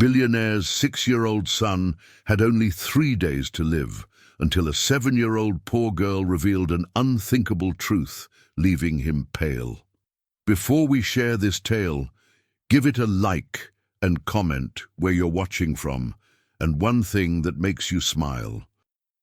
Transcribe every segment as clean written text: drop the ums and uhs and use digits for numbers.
Billionaire's 6-year-old son had only 3 days to live until a 7-year-old poor girl revealed an unthinkable truth, leaving him pale. Before we share this tale, give it a like and comment where you're watching from, and one thing that makes you smile.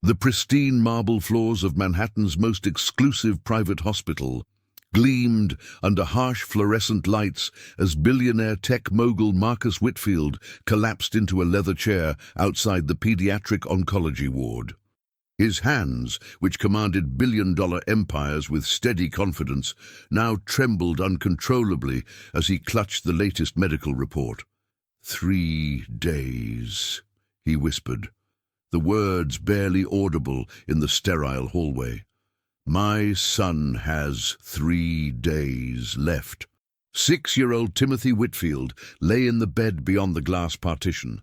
The pristine marble floors of Manhattan's most exclusive private hospital gleamed under harsh fluorescent lights as billionaire tech mogul Marcus Whitfield collapsed into a leather chair outside the pediatric oncology ward. His hands, which commanded billion-dollar empires with steady confidence, now trembled uncontrollably as he clutched the latest medical report. 3 days, he whispered, the words barely audible in the sterile hallway. My son has 3 days left. 6-year-old Timothy Whitfield lay in the bed beyond the glass partition,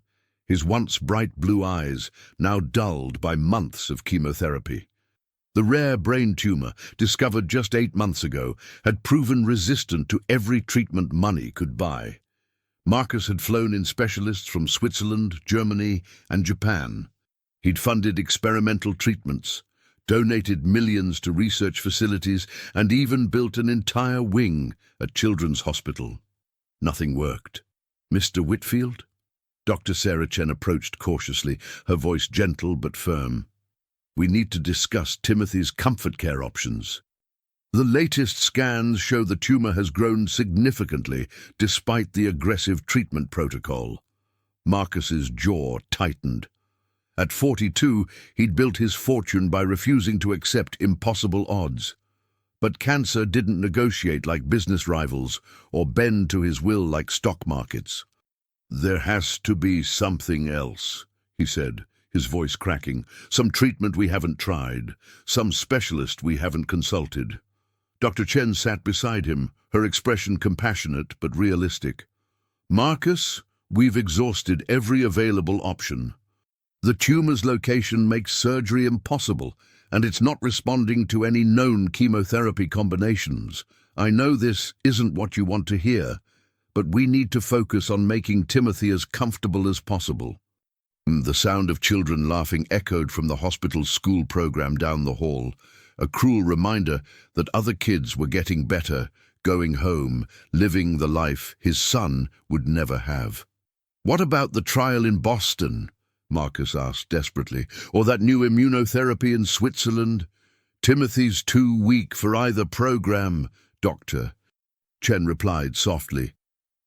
his once bright blue eyes now dulled by months of chemotherapy. The rare brain tumor, discovered just 8 months ago, had proven resistant to every treatment money could buy. Marcus had flown in specialists from Switzerland, Germany, and Japan. He'd funded experimental treatments, donated millions to research facilities, and even built an entire wing at Children's Hospital. Nothing worked. Mr. Whitfield? Dr. Sarah Chen approached cautiously, her voice gentle but firm. We need to discuss Timothy's comfort care options. The latest scans show the tumor has grown significantly despite the aggressive treatment protocol. Marcus's jaw tightened. At 42, he'd built his fortune by refusing to accept impossible odds. But cancer didn't negotiate like business rivals or bend to his will like stock markets. There has to be something else, he said, his voice cracking. Some treatment we haven't tried, some specialist we haven't consulted. Dr. Chen sat beside him, her expression compassionate but realistic. Marcus, we've exhausted every available option. The tumor's location makes surgery impossible, and it's not responding to any known chemotherapy combinations. I know this isn't what you want to hear, but we need to focus on making Timothy as comfortable as possible. The sound of children laughing echoed from the hospital's school program down the hall, a cruel reminder that other kids were getting better, going home, living the life his son would never have. What about the trial in Boston? Marcus asked desperately. Or that new immunotherapy in Switzerland? Timothy's too weak for either program, Doctor. Chen replied softly.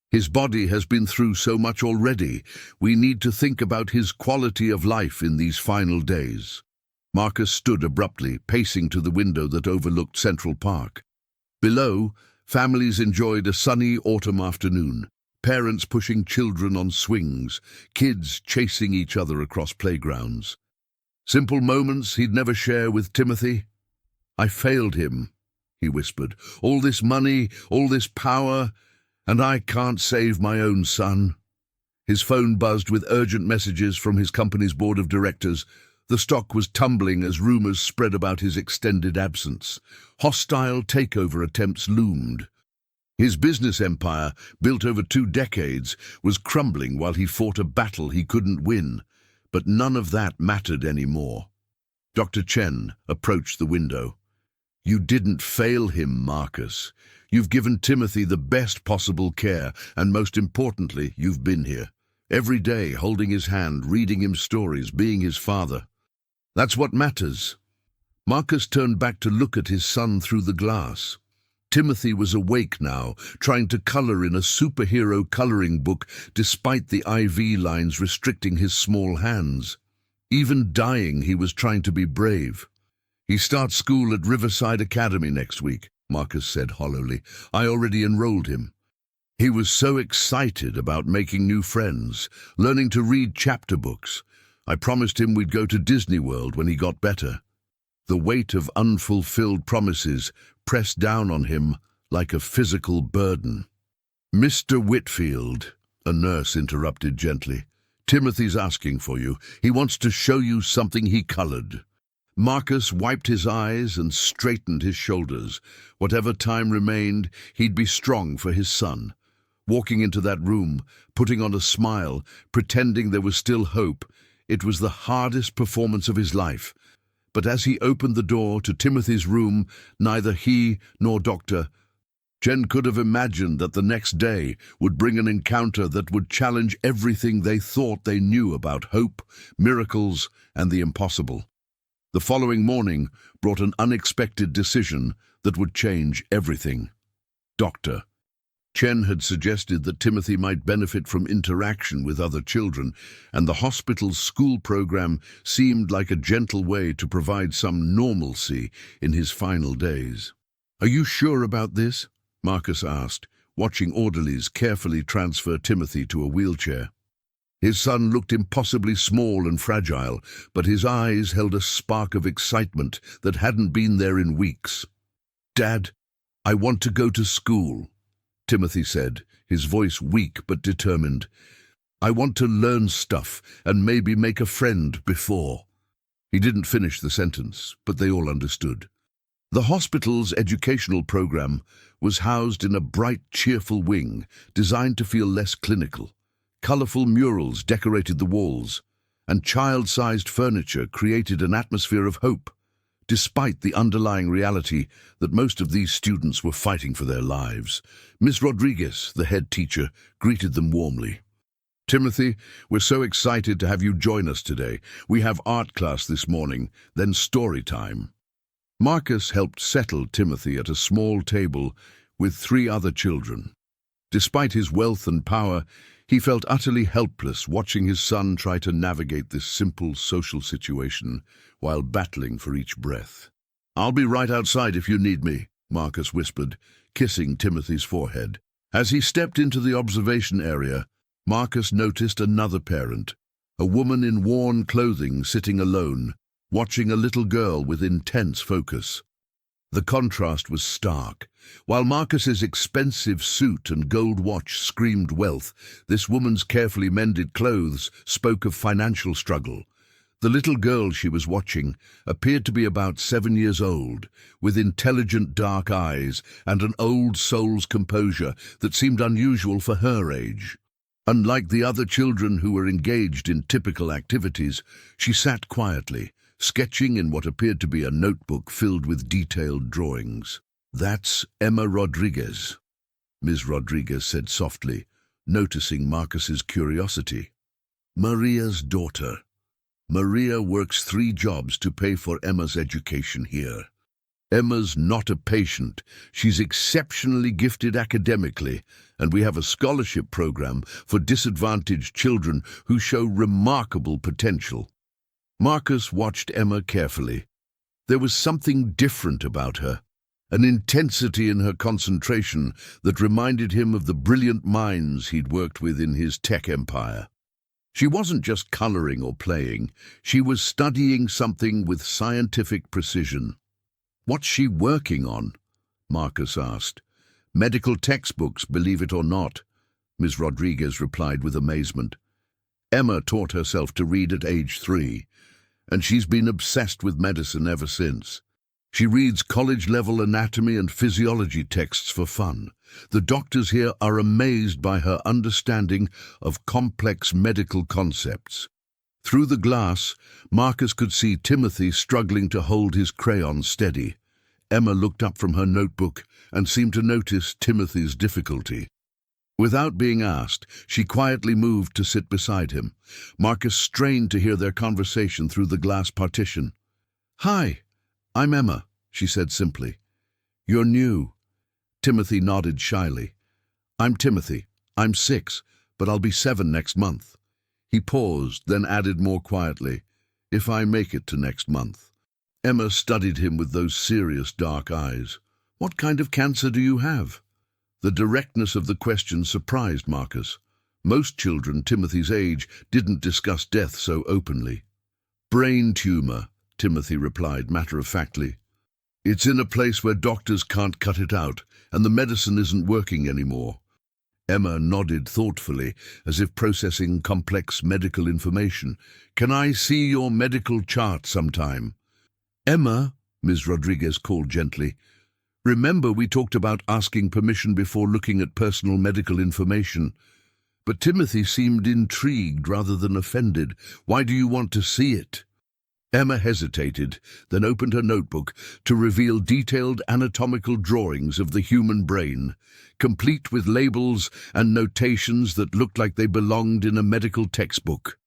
His body has been through so much already. We need to think about his quality of life in these final days. Marcus stood abruptly, pacing to the window that overlooked Central Park. Below, families enjoyed a sunny autumn afternoon. Parents pushing children on swings, kids chasing each other across playgrounds. Simple moments he'd never share with Timothy. I failed him, he whispered. All this money, all this power, and I can't save my own son. His phone buzzed with urgent messages from his company's board of directors. The stock was tumbling as rumors spread about his extended absence. Hostile takeover attempts loomed. His business empire, built over 2 decades, was crumbling while he fought a battle he couldn't win. But none of that mattered anymore. Dr. Chen approached the window. You didn't fail him, Marcus. You've given Timothy the best possible care, and most importantly, you've been here. Every day, holding his hand, reading him stories, being his father. That's what matters. Marcus turned back to look at his son through the glass. Timothy was awake now, trying to color in a superhero coloring book despite the IV lines restricting his small hands. Even dying, he was trying to be brave. He starts school at Riverside Academy next week, Marcus said hollowly. I already enrolled him. He was so excited about making new friends, learning to read chapter books. I promised him we'd go to Disney World when he got better. The weight of unfulfilled promises pressed down on him like a physical burden. Mr. Whitfield, a nurse interrupted gently. Timothy's asking for you. He wants to show you something he colored. Marcus wiped his eyes and straightened his shoulders. Whatever time remained, he'd be strong for his son. Walking into that room, putting on a smile, pretending there was still hope, it was the hardest performance of his life. But as he opened the door to Timothy's room, neither he nor Dr. Chen could have imagined that the next day would bring an encounter that would challenge everything they thought they knew about hope, miracles, and the impossible. The following morning brought an unexpected decision that would change everything. Dr. Chen had suggested that Timothy might benefit from interaction with other children, and the hospital's school program seemed like a gentle way to provide some normalcy in his final days. "Are you sure about this?" Marcus asked, watching orderlies carefully transfer Timothy to a wheelchair. His son looked impossibly small and fragile, but his eyes held a spark of excitement that hadn't been there in weeks. "Dad, I want to go to school," Timothy said, his voice weak but determined. "I want to learn stuff and maybe make a friend before." He didn't finish the sentence, but they all understood. The hospital's educational program was housed in a bright, cheerful wing designed to feel less clinical. Colorful murals decorated the walls, and child-sized furniture created an atmosphere of hope, despite the underlying reality that most of these students were fighting for their lives. Miss Rodriguez, the head teacher, greeted them warmly. "Timothy, we're so excited to have you join us today. We have art class this morning, then story time." Marcus helped settle Timothy at a small table with 3 other children. Despite his wealth and power, he felt utterly helpless watching his son try to navigate this simple social situation while battling for each breath. "I'll be right outside if you need me," Marcus whispered, kissing Timothy's forehead. As he stepped into the observation area, Marcus noticed another parent, a woman in worn clothing sitting alone, watching a little girl with intense focus. The contrast was stark. While Marcus's expensive suit and gold watch screamed wealth, this woman's carefully mended clothes spoke of financial struggle. The little girl she was watching appeared to be about 7 years old, with intelligent dark eyes and an old soul's composure that seemed unusual for her age. Unlike the other children who were engaged in typical activities, she sat quietly, sketching in what appeared to be a notebook filled with detailed drawings. "That's Emma Rodriguez," Ms. Rodriguez said softly, noticing Marcus's curiosity. "Maria's daughter. Maria works 3 jobs to pay for Emma's education here. Emma's not a patient. She's exceptionally gifted academically, and we have a scholarship program for disadvantaged children who show remarkable potential." Marcus watched Emma carefully. There was something different about her, an intensity in her concentration that reminded him of the brilliant minds he'd worked with in his tech empire. She wasn't just coloring or playing, she was studying something with scientific precision. "What's she working on?" Marcus asked. "Medical textbooks, believe it or not," Ms. Rodriguez replied with amazement. "Emma taught herself to read at age 3, and she's been obsessed with medicine ever since. She reads college-level anatomy and physiology texts for fun. The doctors here are amazed by her understanding of complex medical concepts." Through the glass, Marcus could see Timothy struggling to hold his crayon steady. Emma looked up from her notebook and seemed to notice Timothy's difficulty. Without being asked, she quietly moved to sit beside him. Marcus strained to hear their conversation through the glass partition. "Hi, I'm Emma," she said simply. "You're new." Timothy nodded shyly. "I'm Timothy. I'm 6, but I'll be 7 next month." He paused, then added more quietly, "If I make it to next month." Emma studied him with those serious dark eyes. "What kind of cancer do you have?" The directness of the question surprised Marcus. Most children Timothy's age didn't discuss death so openly. "Brain tumor," Timothy replied matter-of-factly. "It's in a place where doctors can't cut it out, and the medicine isn't working anymore." Emma nodded thoughtfully, as if processing complex medical information. "Can I see your medical chart sometime?" "Emma," Ms. Rodriguez called gently, Remember, we talked about asking permission before looking at personal medical information. But Timothy seemed intrigued rather than offended. Why do you want to see it? Emma hesitated, then opened her notebook to reveal detailed anatomical drawings of the human brain, complete with labels and notations that looked like they belonged in a medical textbook.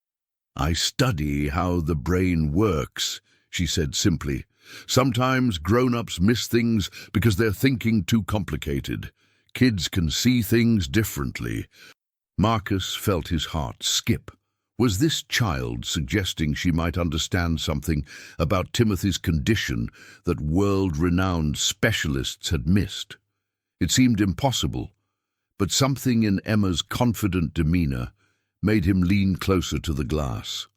"I study how the brain works," she said simply. "Sometimes grown-ups miss things because they're thinking too complicated. Kids can see things differently." Marcus felt his heart skip. Was this child suggesting she might understand something about Timothy's condition that world-renowned specialists had missed? It seemed impossible, but something in Emma's confident demeanor made him lean closer to the glass.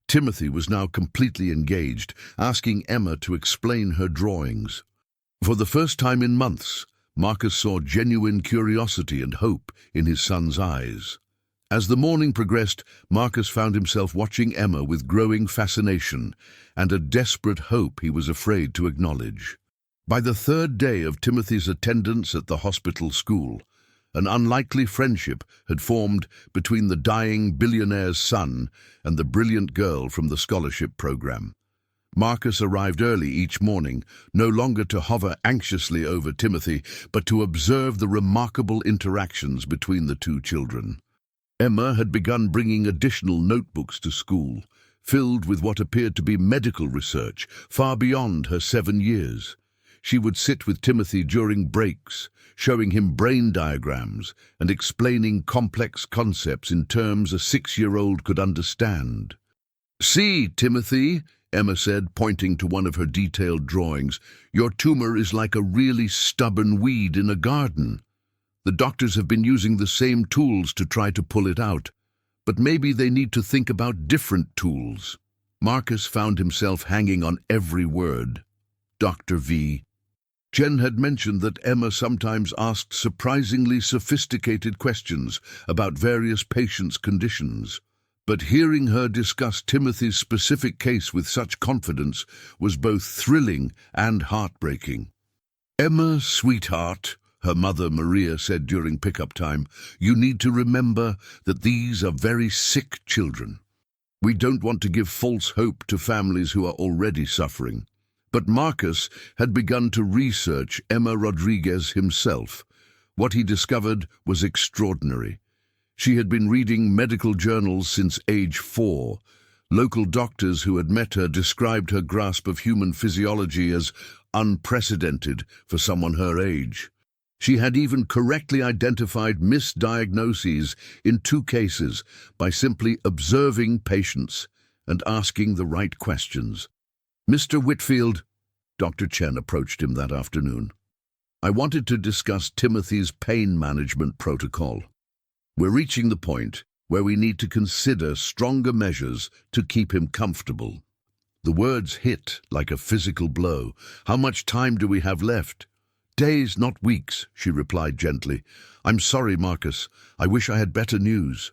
Timothy was now completely engaged, asking Emma to explain her drawings. For the first time in months, Marcus saw genuine curiosity and hope in his son's eyes. As the morning progressed, Marcus found himself watching Emma with growing fascination and a desperate hope he was afraid to acknowledge. By the third day of Timothy's attendance at the hospital school, an unlikely friendship had formed between the dying billionaire's son and the brilliant girl from the scholarship program. Marcus arrived early each morning, no longer to hover anxiously over Timothy, but to observe the remarkable interactions between the two children. Emma had begun bringing additional notebooks to school, filled with what appeared to be medical research far beyond her 7 years. She would sit with Timothy during breaks, showing him brain diagrams and explaining complex concepts in terms a 6-year-old could understand. "See, Timothy," Emma said, pointing to one of her detailed drawings, "your tumor is like a really stubborn weed in a garden. The doctors have been using the same tools to try to pull it out, but maybe they need to think about different tools." Marcus found himself hanging on every word. Dr. V. Jen had mentioned that Emma sometimes asked surprisingly sophisticated questions about various patients' conditions. But hearing her discuss Timothy's specific case with such confidence was both thrilling and heartbreaking. "Emma, sweetheart," her mother Maria said during pickup time, "you need to remember that these are very sick children. We don't want to give false hope to families who are already suffering." But Marcus had begun to research Emma Rodriguez himself. What he discovered was extraordinary. She had been reading medical journals since age 4. Local doctors who had met her described her grasp of human physiology as unprecedented for someone her age. She had even correctly identified misdiagnoses in 2 cases by simply observing patients and asking the right questions. "Mr. Whitfield," Dr. Chen approached him that afternoon. "I wanted to discuss Timothy's pain management protocol. We're reaching the point where we need to consider stronger measures to keep him comfortable." The words hit like a physical blow. "How much time do we have left?" "Days, not weeks," she replied gently. "I'm sorry, Marcus. I wish I had better news."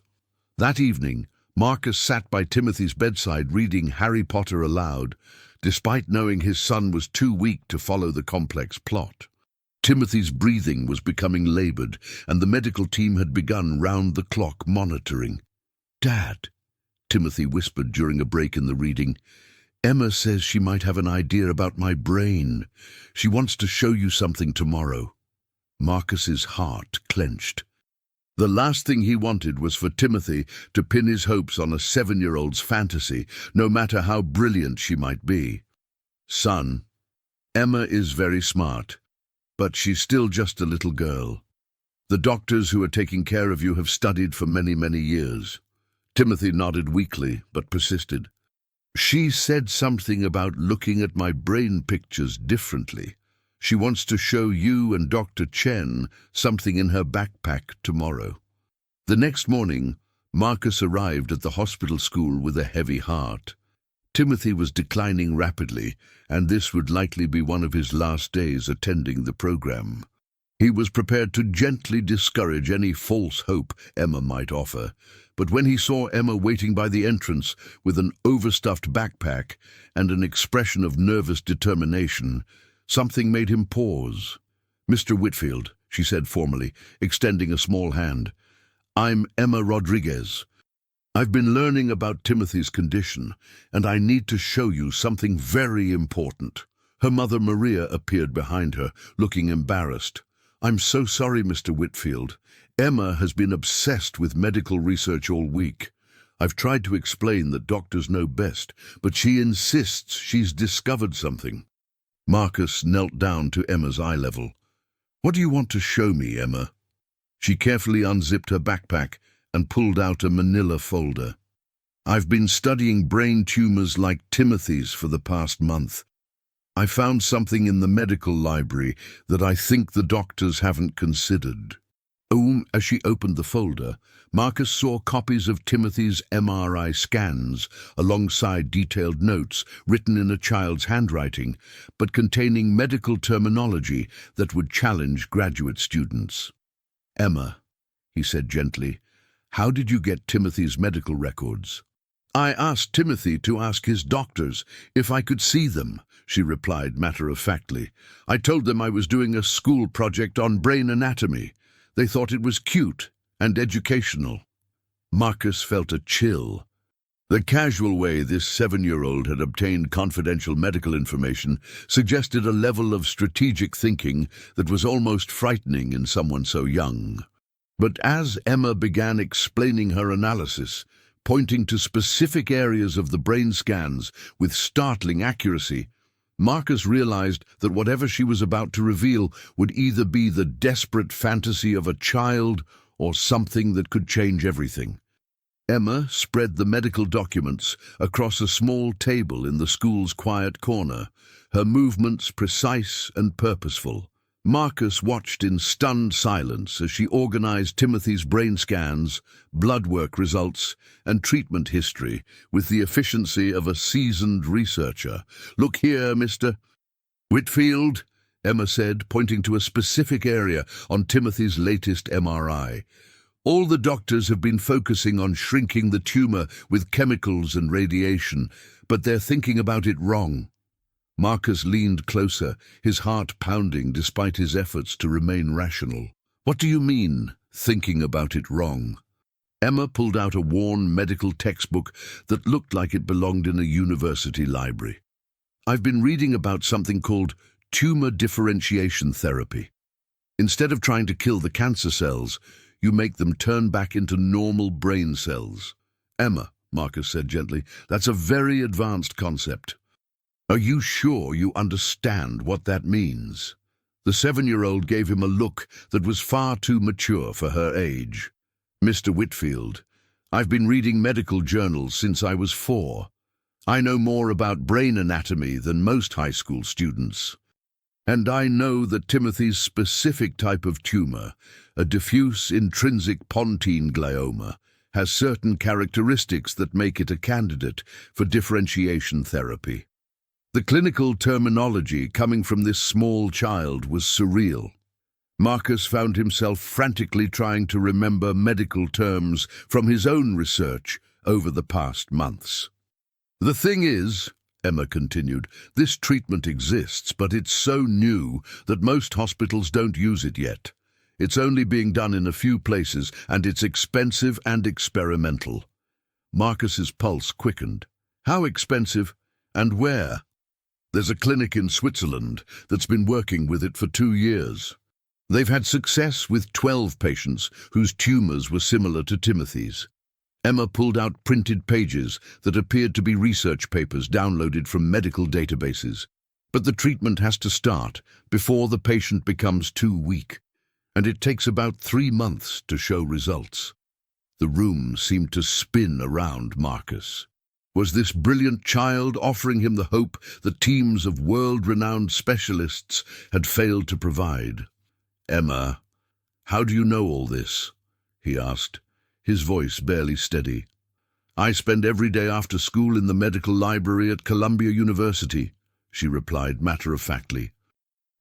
That evening, Marcus sat by Timothy's bedside reading Harry Potter aloud, despite knowing his son was too weak to follow the complex plot. Timothy's breathing was becoming labored, and the medical team had begun round-the-clock monitoring. "Dad," Timothy whispered during a break in the reading, "Emma says she might have an idea about my brain. She wants to show you something tomorrow." Marcus's heart clenched. The last thing he wanted was for Timothy to pin his hopes on a 7-year-old's fantasy, no matter how brilliant she might be. "Son, Emma is very smart, but she's still just a little girl. The doctors who are taking care of you have studied for many, many years." Timothy nodded weakly, but persisted. "She said something about looking at my brain pictures differently. She wants to show you and Dr. Chen something in her backpack tomorrow." The next morning, Marcus arrived at the hospital school with a heavy heart. Timothy was declining rapidly, and this would likely be one of his last days attending the program. He was prepared to gently discourage any false hope Emma might offer, but when he saw Emma waiting by the entrance with an overstuffed backpack and an expression of nervous determination, something made him pause. Mr. Whitfield, she said formally, extending a small hand. I'm Emma Rodriguez. I've been learning about Timothy's condition, and I need to show you something very important. Her mother Maria appeared behind her, looking embarrassed. I'm so sorry, Mr. Whitfield. Emma has been obsessed with medical research all week. I've tried to explain that doctors know best, but she insists she's discovered something. Marcus knelt down to Emma's eye level. What do you want to show me, Emma? She carefully unzipped her backpack and pulled out a manila folder. I've been studying brain tumors like Timothy's for the past month. I found something in the medical library that I think the doctors haven't considered. As she opened the folder, Marcus saw copies of Timothy's MRI scans alongside detailed notes written in a child's handwriting, but containing medical terminology that would challenge graduate students. Emma, he said gently, how did you get Timothy's medical records? I asked Timothy to ask his doctors if I could see them, she replied matter-of-factly. I told them I was doing a school project on brain anatomy. They thought it was cute and educational. Marcus felt a chill. The casual way this 7-year-old had obtained confidential medical information suggested a level of strategic thinking that was almost frightening in someone so young. But as Emma began explaining her analysis, pointing to specific areas of the brain scans with startling accuracy, Marcus realized that whatever she was about to reveal would either be the desperate fantasy of a child or something that could change everything. Emma spread the medical documents across a small table in the school's quiet corner, her movements precise and purposeful. Marcus watched in stunned silence as she organized Timothy's brain scans, blood work results, and treatment history with the efficiency of a seasoned researcher. Look here, Mr. Whitfield, Emma said, pointing to a specific area on Timothy's latest MRI. All the doctors have been focusing on shrinking the tumor with chemicals and radiation, but they're thinking about it wrong. Marcus leaned closer, his heart pounding despite his efforts to remain rational. What do you mean, thinking about it wrong? Emma pulled out a worn medical textbook that looked like it belonged in a university library. I've been reading about something called tumor differentiation therapy. Instead of trying to kill the cancer cells, you make them turn back into normal brain cells. Emma, Marcus said gently, that's a very advanced concept. Are you sure you understand what that means? The 7-year-old gave him a look that was far too mature for her age. Mr. Whitfield, I've been reading medical journals since I was 4. I know more about brain anatomy than most high school students. And I know that Timothy's specific type of tumor, a diffuse intrinsic pontine glioma, has certain characteristics that make it a candidate for differentiation therapy. The clinical terminology coming from this small child was surreal. Marcus found himself frantically trying to remember medical terms from his own research over the past months. The thing is, Emma continued, this treatment exists, but it's so new that most hospitals don't use it yet. It's only being done in a few places, and it's expensive and experimental. Marcus's pulse quickened. How expensive, and where? There's a clinic in Switzerland that's been working with it for 2 years. They've had success with 12 patients whose tumors were similar to Timothy's. Emma pulled out printed pages that appeared to be research papers downloaded from medical databases. But the treatment has to start before the patient becomes too weak, and it takes about 3 months to show results. The room seemed to spin around Marcus. Was this brilliant child offering him the hope that teams of world-renowned specialists had failed to provide? Emma, how do you know all this? He asked, his voice barely steady. I spend every day after school in the medical library at Columbia University, she replied matter-of-factly.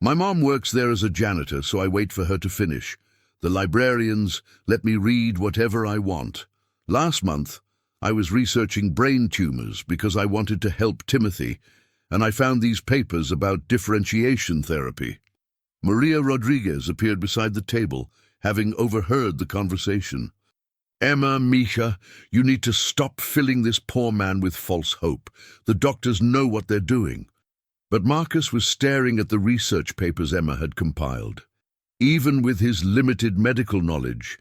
My mom works there as a janitor, so I wait for her to finish. The librarians let me read whatever I want. Last month, I was researching brain tumors because I wanted to help Timothy, and I found these papers about differentiation therapy. Maria Rodriguez appeared beside the table, having overheard the conversation. "Emma, Misha, you need to stop filling this poor man with false hope. The doctors know what they're doing." But Marcus was staring at the research papers Emma had compiled. Even with his limited medical knowledge,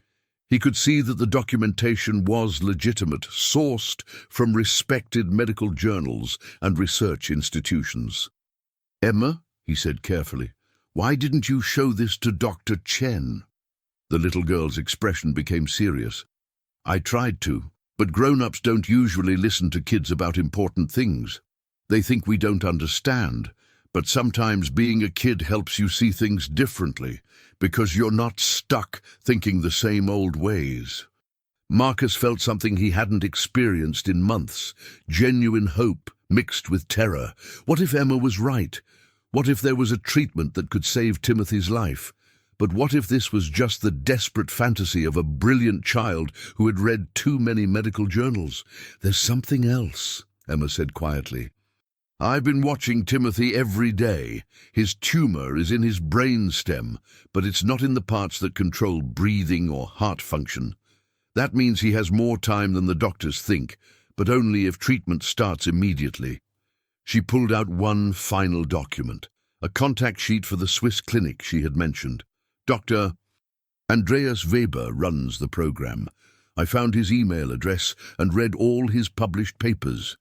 he could see that the documentation was legitimate, sourced from respected medical journals and research institutions. "Emma," he said carefully, "why didn't you show this to Dr. Chen?" The little girl's expression became serious. "I tried to, but grown-ups don't usually listen to kids about important things. They think we don't understand, but sometimes being a kid helps you see things differently, because you're not stuck thinking the same old ways." Marcus felt something he hadn't experienced in months, genuine hope mixed with terror. What if Emma was right? What if there was a treatment that could save Timothy's life? But what if this was just the desperate fantasy of a brilliant child who had read too many medical journals? "There's something else," Emma said quietly. "I've been watching Timothy every day. His tumor is in his brain stem, but it's not in the parts that control breathing or heart function. That means he has more time than the doctors think, but only if treatment starts immediately." She pulled out one final document, a contact sheet for the Swiss clinic she had mentioned. "Dr. Andreas Weber runs the program. I found his email address and read all his published papers.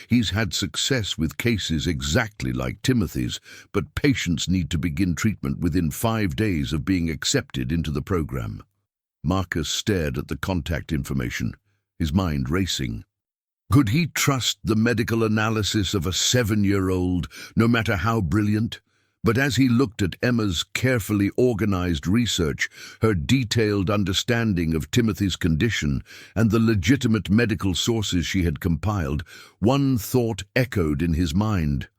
He's had success with cases exactly like Timothy's, but patients need to begin treatment within 5 days of being accepted into the program." Marcus stared at the contact information, his mind racing. Could he trust the medical analysis of a 7-year-old, no matter how brilliant? But as he looked at Emma's carefully organized research, her detailed understanding of Timothy's condition, and the legitimate medical sources she had compiled, one thought echoed in his mind.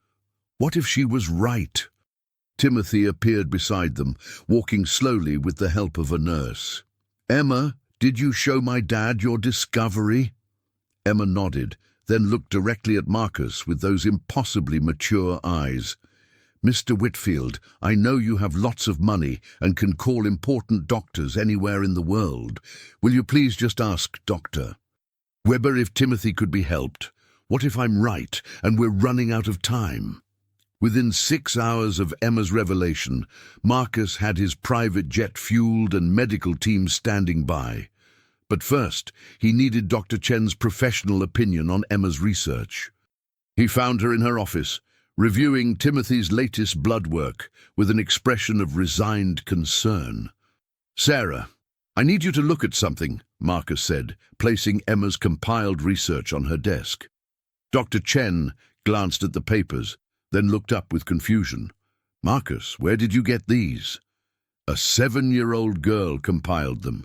What if she was right? Timothy appeared beside them, walking slowly with the help of a nurse. "Emma, did you show my dad your discovery?" Emma nodded, then looked directly at Marcus with those impossibly mature eyes. "Mr. Whitfield, I know you have lots of money and can call important doctors anywhere in the world. Will you please just ask Dr. Weber if Timothy could be helped? What if I'm right and we're running out of time?" Within 6 hours of Emma's revelation, Marcus had his private jet fueled and medical team standing by. But first, he needed Dr. Chen's professional opinion on Emma's research. He found her in her office, reviewing Timothy's latest blood work with an expression of resigned concern. "Sarah, I need you to look at something," Marcus said, placing Emma's compiled research on her desk. Dr. Chen glanced at the papers, then looked up with confusion. "Marcus, where did you get these?" "A 7-year-old girl compiled them.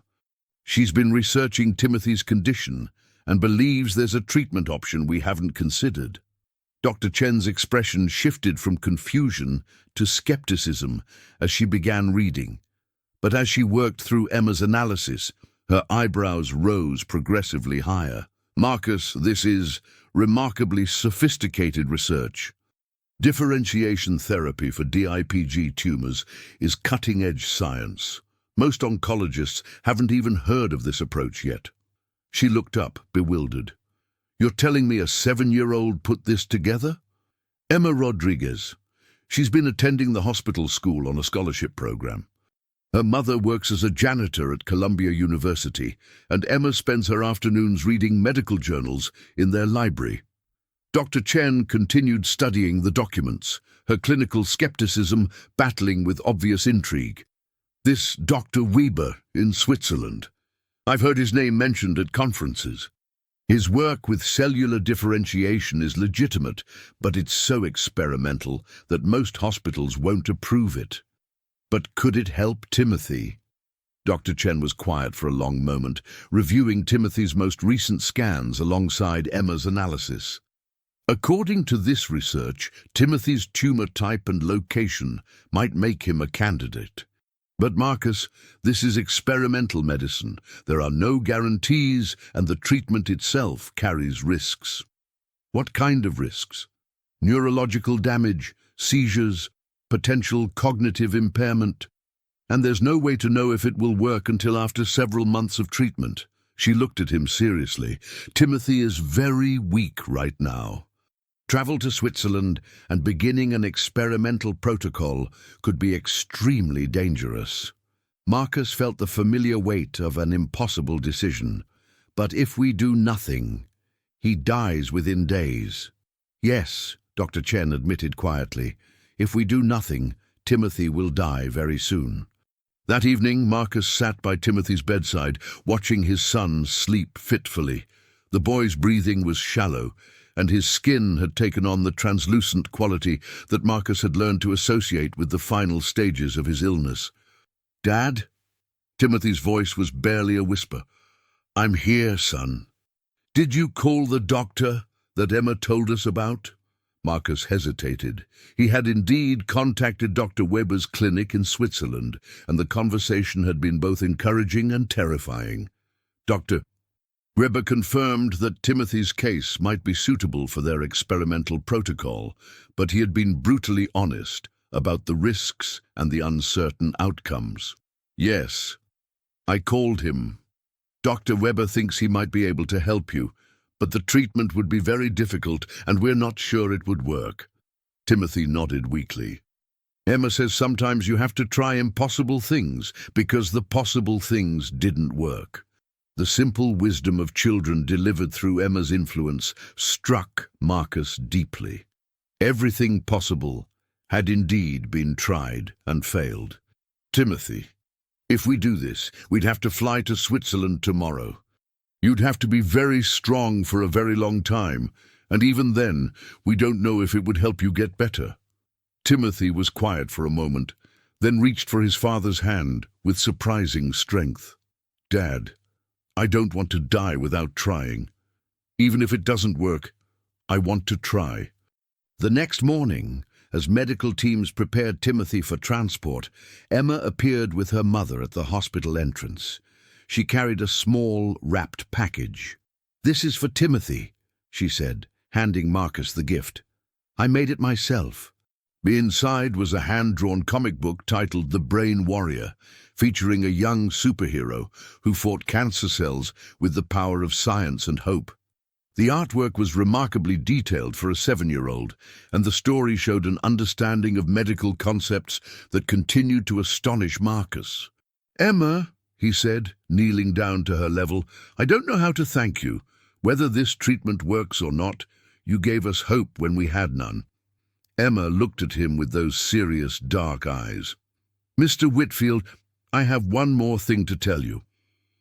She's been researching Timothy's condition and believes there's a treatment option we haven't considered." Dr. Chen's expression shifted from confusion to skepticism as she began reading. But as she worked through Emma's analysis, her eyebrows rose progressively higher. "Marcus, this is remarkably sophisticated research. Differentiation therapy for DIPG tumors is cutting-edge science. Most oncologists haven't even heard of this approach yet." She looked up, bewildered. "You're telling me a 7-year-old put this together?" "Emma Rodriguez. She's been attending the hospital school on a scholarship program. Her mother works as a janitor at Columbia University, and Emma spends her afternoons reading medical journals in their library." Dr. Chen continued studying the documents, her clinical skepticism battling with obvious intrigue. "This Dr. Weber in Switzerland. I've heard his name mentioned at conferences. His work with cellular differentiation is legitimate, but it's so experimental that most hospitals won't approve it. But could it help Timothy?" Dr. Chen was quiet for a long moment, reviewing Timothy's most recent scans alongside Emma's analysis. "According to this research, Timothy's tumor type and location might make him a candidate. But Marcus, this is experimental medicine. There are no guarantees, and the treatment itself carries risks." "What kind of risks?" "Neurological damage, seizures, potential cognitive impairment. And there's no way to know if it will work until after several months of treatment. She looked at him seriously. Timothy is very weak right now. Travel to Switzerland and beginning an experimental protocol could be extremely dangerous. Marcus felt the familiar weight of an impossible decision. But if we do nothing, he dies within days. Yes, Dr. Chen admitted quietly. If we do nothing, Timothy will die very soon. That evening, Marcus sat by Timothy's bedside, watching his son sleep fitfully. The boy's breathing was shallow, and his skin had taken on the translucent quality that Marcus had learned to associate with the final stages of his illness. "Dad?" Timothy's voice was barely a whisper. "I'm here, son." "Did you call the doctor that Emma told us about?" Marcus hesitated. He had indeed contacted Dr. Weber's clinic in Switzerland, and the conversation had been both encouraging and terrifying. Dr. Weber confirmed that Timothy's case might be suitable for their experimental protocol, but he had been brutally honest about the risks and the uncertain outcomes. "Yes, I called him. Dr. Weber thinks he might be able to help you, but the treatment would be very difficult and we're not sure it would work." Timothy nodded weakly. "Emma says sometimes you have to try impossible things because the possible things didn't work." The simple wisdom of children delivered through Emma's influence struck Marcus deeply. Everything possible had indeed been tried and failed. "Timothy, if we do this, we'd have to fly to Switzerland tomorrow. You'd have to be very strong for a very long time, and even then, we don't know if it would help you get better." Timothy was quiet for a moment, then reached for his father's hand with surprising strength. "Dad, I don't want to die without trying. Even if it doesn't work, I want to try." The next morning, as medical teams prepared Timothy for transport, Emma appeared with her mother at the hospital entrance. She carried a small, wrapped package. "This is for Timothy," she said, handing Marcus the gift. "I made it myself." Inside was a hand-drawn comic book titled The Brain Warrior, featuring a young superhero who fought cancer cells with the power of science and hope. The artwork was remarkably detailed for a 7-year-old, and the story showed an understanding of medical concepts that continued to astonish Marcus. "Emma," he said, kneeling down to her level, "I don't know how to thank you. Whether this treatment works or not, you gave us hope when we had none." Emma looked at him with those serious, dark eyes. "Mr. Whitfield, I have one more thing to tell you.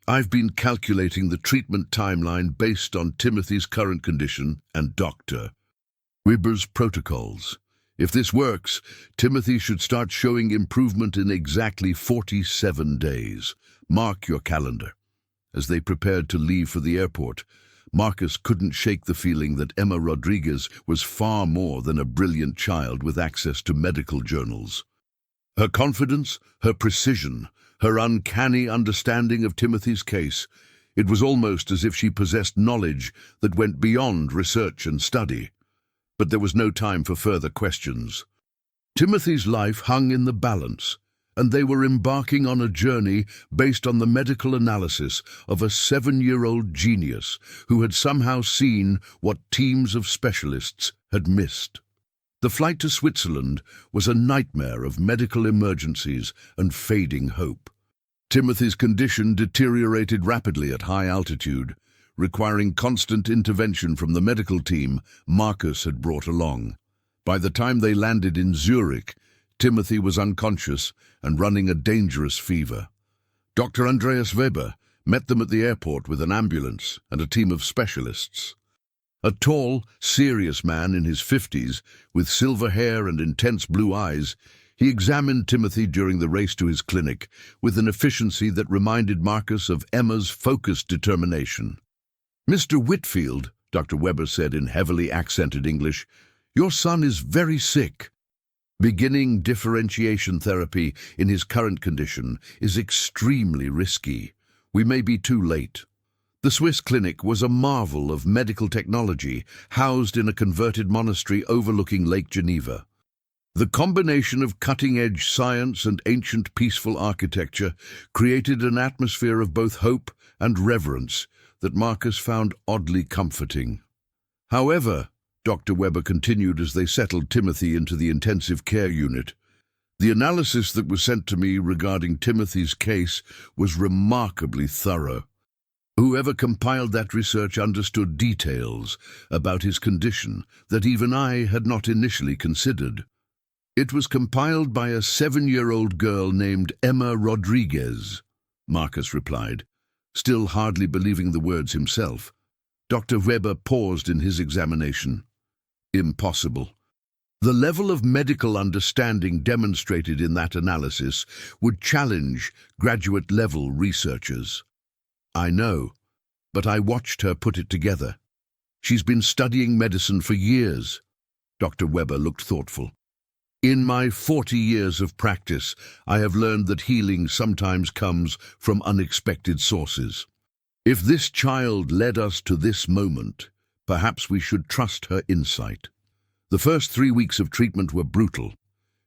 I've been calculating the treatment timeline based on Timothy's current condition and Dr. Weber's protocols. If this works, Timothy should start showing improvement in exactly 47 days. Mark your calendar." As they prepared to leave for the airport, Marcus couldn't shake the feeling that Emma Rodriguez was far more than a brilliant child with access to medical journals. Her confidence, her precision, her uncanny understanding of Timothy's case, it was almost as if she possessed knowledge that went beyond research and study. But there was no time for further questions. Timothy's life hung in the balance, and they were embarking on a journey based on the medical analysis of a 7-year-old genius who had somehow seen what teams of specialists had missed. The flight to Switzerland was a nightmare of medical emergencies and fading hope. Timothy's condition deteriorated rapidly at high altitude, requiring constant intervention from the medical team Marcus had brought along. By the time they landed in Zurich, Timothy was unconscious and running a dangerous fever. Dr. Andreas Weber met them at the airport with an ambulance and a team of specialists. A tall, serious man in his 50s, with silver hair and intense blue eyes, he examined Timothy during the race to his clinic with an efficiency that reminded Marcus of Emma's focused determination. "Mr. Whitfield," Dr. Weber said in heavily accented English, "your son is very sick. Beginning differentiation therapy in his current condition is extremely risky. We may be too late." The Swiss clinic was a marvel of medical technology, housed in a converted monastery overlooking Lake Geneva. The combination of cutting-edge science and ancient peaceful architecture created an atmosphere of both hope and reverence that Marcus found oddly comforting. However, Dr. Weber continued as they settled Timothy into the intensive care unit, the analysis that was sent to me regarding Timothy's case was remarkably thorough. Whoever compiled that research understood details about his condition that even I had not initially considered. It was compiled by a 7-year-old girl named Emma Rodriguez, Marcus replied, still hardly believing the words himself. Dr. Weber paused in his examination. Impossible. The level of medical understanding demonstrated in that analysis would challenge graduate-level researchers. I know, but I watched her put it together. She's been studying medicine for years. Dr. Weber looked thoughtful. In my 40 years of practice, I have learned that healing sometimes comes from unexpected sources. If this child led us to this moment, perhaps we should trust her insight. The first 3 weeks of treatment were brutal.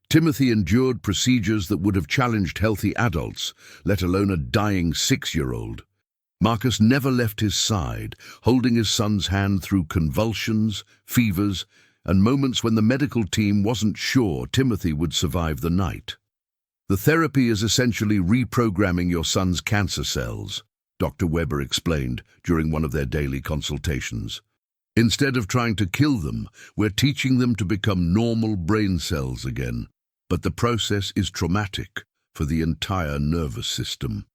Timothy endured procedures that would have challenged healthy adults, let alone a dying 6-year-old. Marcus never left his side, holding his son's hand through convulsions, fevers, and moments when the medical team wasn't sure Timothy would survive the night. The therapy is essentially reprogramming your son's cancer cells, Dr. Weber explained during one of their daily consultations. Instead of trying to kill them, we're teaching them to become normal brain cells again. But the process is traumatic for the entire nervous system.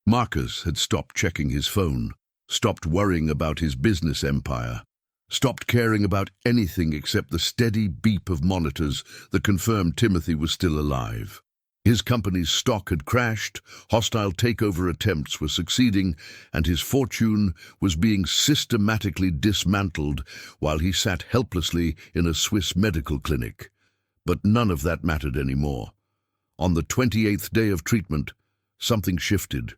Marcus had stopped checking his phone, stopped worrying about his business empire, stopped caring about anything except the steady beep of monitors that confirmed Timothy was still alive. His company's stock had crashed, hostile takeover attempts were succeeding, and his fortune was being systematically dismantled while he sat helplessly in a Swiss medical clinic. But none of that mattered anymore. On the 28th day of treatment, something shifted.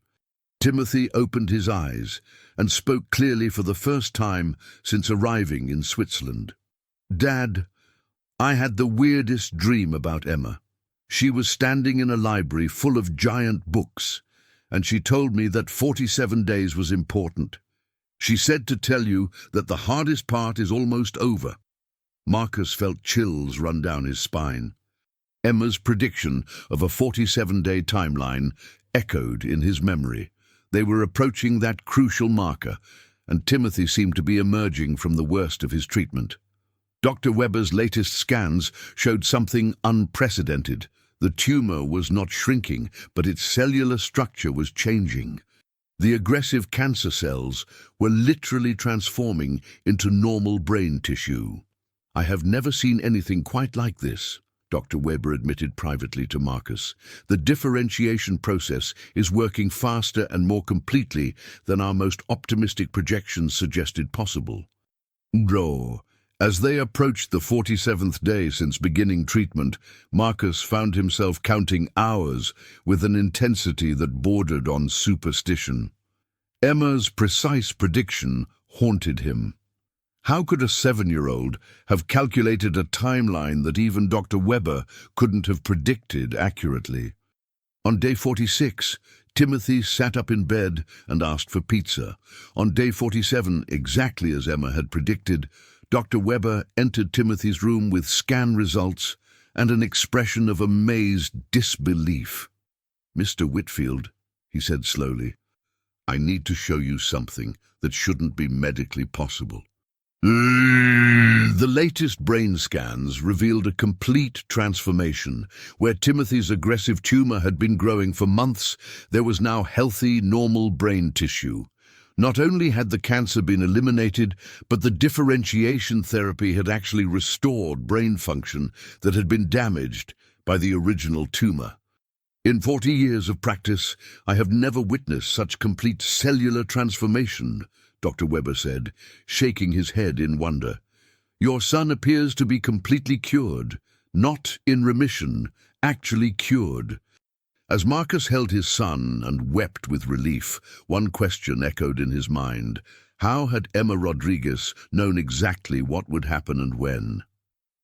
Timothy opened his eyes and spoke clearly for the first time since arriving in Switzerland. "Dad, I had the weirdest dream about Emma. She was standing in a library full of giant books, and she told me that 47 days was important. She said to tell you that the hardest part is almost over." Marcus felt chills run down his spine. Emma's prediction of a 47-day timeline echoed in his memory. They were approaching that crucial marker, and Timothy seemed to be emerging from the worst of his treatment. Dr. Weber's latest scans showed something unprecedented. The tumor was not shrinking, but its cellular structure was changing. The aggressive cancer cells were literally transforming into normal brain tissue. "I have never seen anything quite like this," Dr. Weber admitted privately to Marcus. "The differentiation process is working faster and more completely than our most optimistic projections suggested possible." Bro. As they approached the 47th day since beginning treatment, Marcus found himself counting hours with an intensity that bordered on superstition. Emma's precise prediction haunted him. How could a 7-year-old have calculated a timeline that even Dr. Weber couldn't have predicted accurately? On day 46, Timothy sat up in bed and asked for pizza. On day 47, exactly as Emma had predicted, Dr. Weber entered Timothy's room with scan results and an expression of amazed disbelief. "Mr. Whitfield," he said slowly, "I need to show you something that shouldn't be medically possible." The latest brain scans revealed a complete transformation. Where Timothy's aggressive tumor had been growing for months, there was now healthy, normal brain tissue. Not only had the cancer been eliminated, but the differentiation therapy had actually restored brain function that had been damaged by the original tumor. "In 40 years of practice, I have never witnessed such complete cellular transformation," Dr. Weber said, shaking his head in wonder. "Your son appears to be completely cured, not in remission, actually cured." As Marcus held his son and wept with relief, one question echoed in his mind. How had Emma Rodriguez known exactly what would happen and when?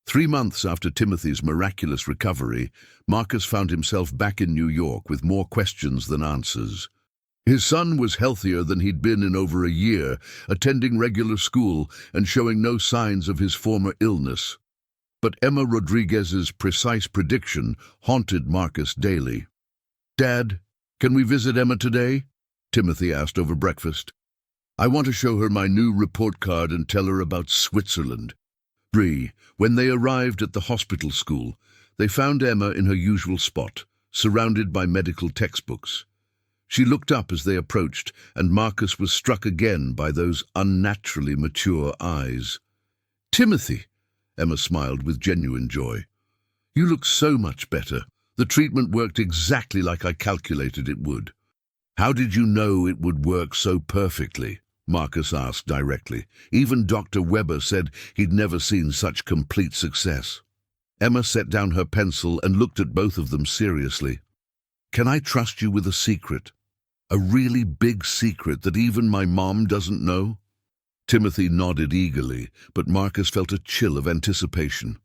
3 months after Timothy's miraculous recovery, Marcus found himself back in New York with more questions than answers. His son was healthier than he'd been in over a year, attending regular school and showing no signs of his former illness. But Emma Rodriguez's precise prediction haunted Marcus daily. "Dad, can we visit Emma today?" Timothy asked over breakfast. "I want to show her my new report card and tell her about Switzerland." When they arrived at the hospital school, they found Emma in her usual spot, surrounded by medical textbooks. She looked up as they approached, and Marcus was struck again by those unnaturally mature eyes. "Timothy," Emma smiled with genuine joy. "You look so much better. The treatment worked exactly like I calculated it would." "How did you know it would work so perfectly?" Marcus asked directly. Even Dr. Weber said he'd never seen such complete success. Emma set down her pencil and looked at both of them seriously. "Can I trust you with a secret? A really big secret that even my mom doesn't know?" Timothy nodded eagerly, but Marcus felt a chill of anticipation.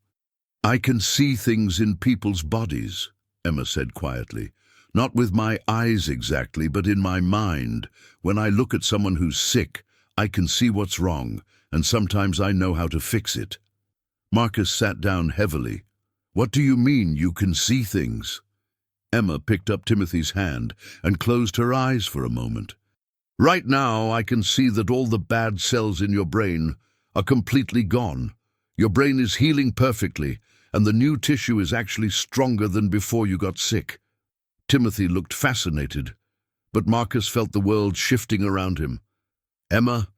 "I can see things in people's bodies," Emma said quietly. "Not with my eyes exactly, but in my mind. When I look at someone who's sick, I can see what's wrong, and sometimes I know how to fix it." Marcus sat down heavily. "What do you mean you can see things?" Emma picked up Timothy's hand and closed her eyes for a moment. "Right now, I can see that all the bad cells in your brain are completely gone. Your brain is healing perfectly, and the new tissue is actually stronger than before you got sick." Timothy looked fascinated, but Marcus felt the world shifting around him. "Emma,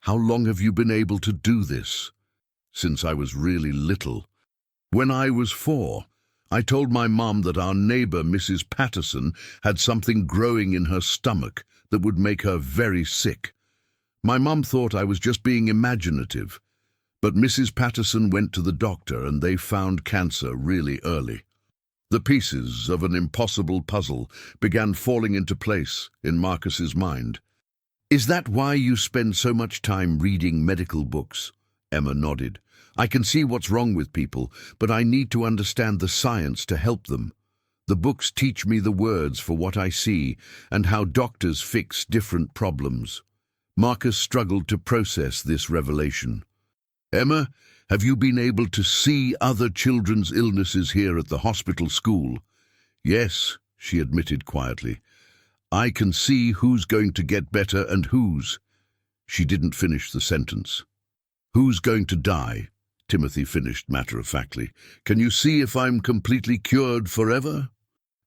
how long have you been able to do this?" "Since I was really little. When I was 4, I told my mom that our neighbor, Mrs. Patterson, had something growing in her stomach that would make her very sick. My mom thought I was just being imaginative, but Mrs. Patterson went to the doctor and they found cancer really early. The pieces of an impossible puzzle began falling into place in Marcus's mind. "Is that why you spend so much time reading medical books?" Emma nodded. "I can see what's wrong with people, but I need to understand the science to help them. The books teach me the words for what I see and how doctors fix different problems." Marcus struggled to process this revelation. "Emma, have you been able to see other children's illnesses here at the hospital school?" "Yes," she admitted quietly. "I can see who's going to get better and who's—" She didn't finish the sentence. "Who's going to die?" Timothy finished matter-of-factly. "Can you see if I'm completely cured forever?"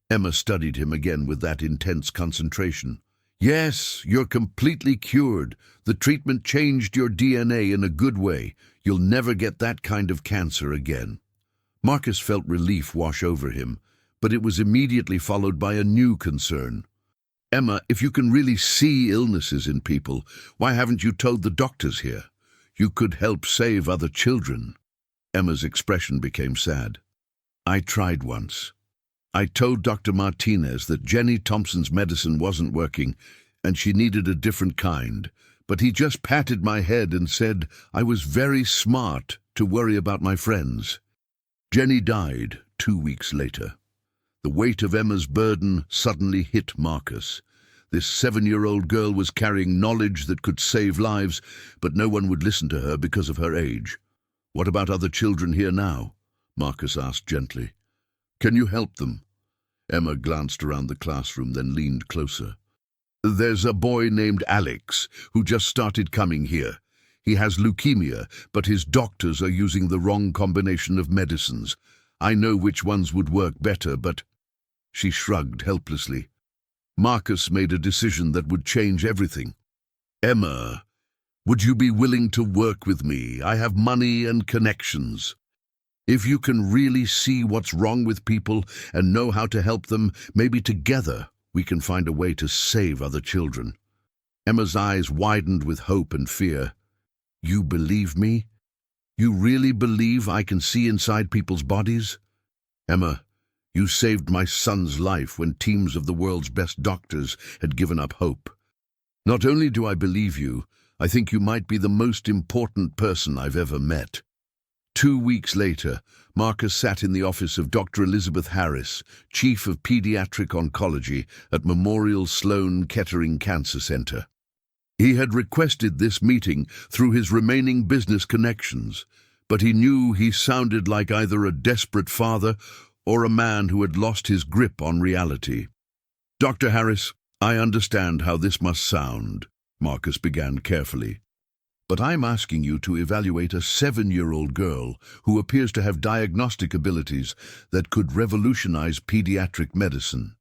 Emma studied him again with that intense concentration. "Yes, you're completely cured. The treatment changed your DNA in a good way. You'll never get that kind of cancer again." Marcus felt relief wash over him, but it was immediately followed by a new concern. "Emma, if you can really see illnesses in people, why haven't you told the doctors here? You could help save other children." Emma's expression became sad. "I tried once. I told Dr. Martinez that Jenny Thompson's medicine wasn't working and she needed a different kind, but he just patted my head and said I was very smart to worry about my friends." Jenny died 2 weeks later. The weight of Emma's burden suddenly hit Marcus. This 7-year-old girl was carrying knowledge that could save lives, but no one would listen to her because of her age. "What about other children here now?" Marcus asked gently. "Can you help them?" Emma glanced around the classroom, then leaned closer. "There's a boy named Alex who just started coming here. He has leukemia, but his doctors are using the wrong combination of medicines. I know which ones would work better, but—" She shrugged helplessly. Marcus made a decision that would change everything. "Emma, would you be willing to work with me? I have money and connections. If you can really see what's wrong with people and know how to help them, maybe together we can find a way to save other children." Emma's eyes widened with hope and fear. "You believe me? You really believe I can see inside people's bodies?" "Emma, you saved my son's life when teams of the world's best doctors had given up hope. Not only do I believe you, I think you might be the most important person I've ever met." 2 weeks later, Marcus sat in the office of Dr. Elizabeth Harris, Chief of Pediatric Oncology at Memorial Sloan Kettering Cancer Center. He had requested this meeting through his remaining business connections, but he knew he sounded like either a desperate father or a man who had lost his grip on reality. "Dr. Harris, I understand how this must sound," Marcus began carefully. "But I'm asking you to evaluate a 7-year-old girl who appears to have diagnostic abilities that could revolutionize pediatric medicine.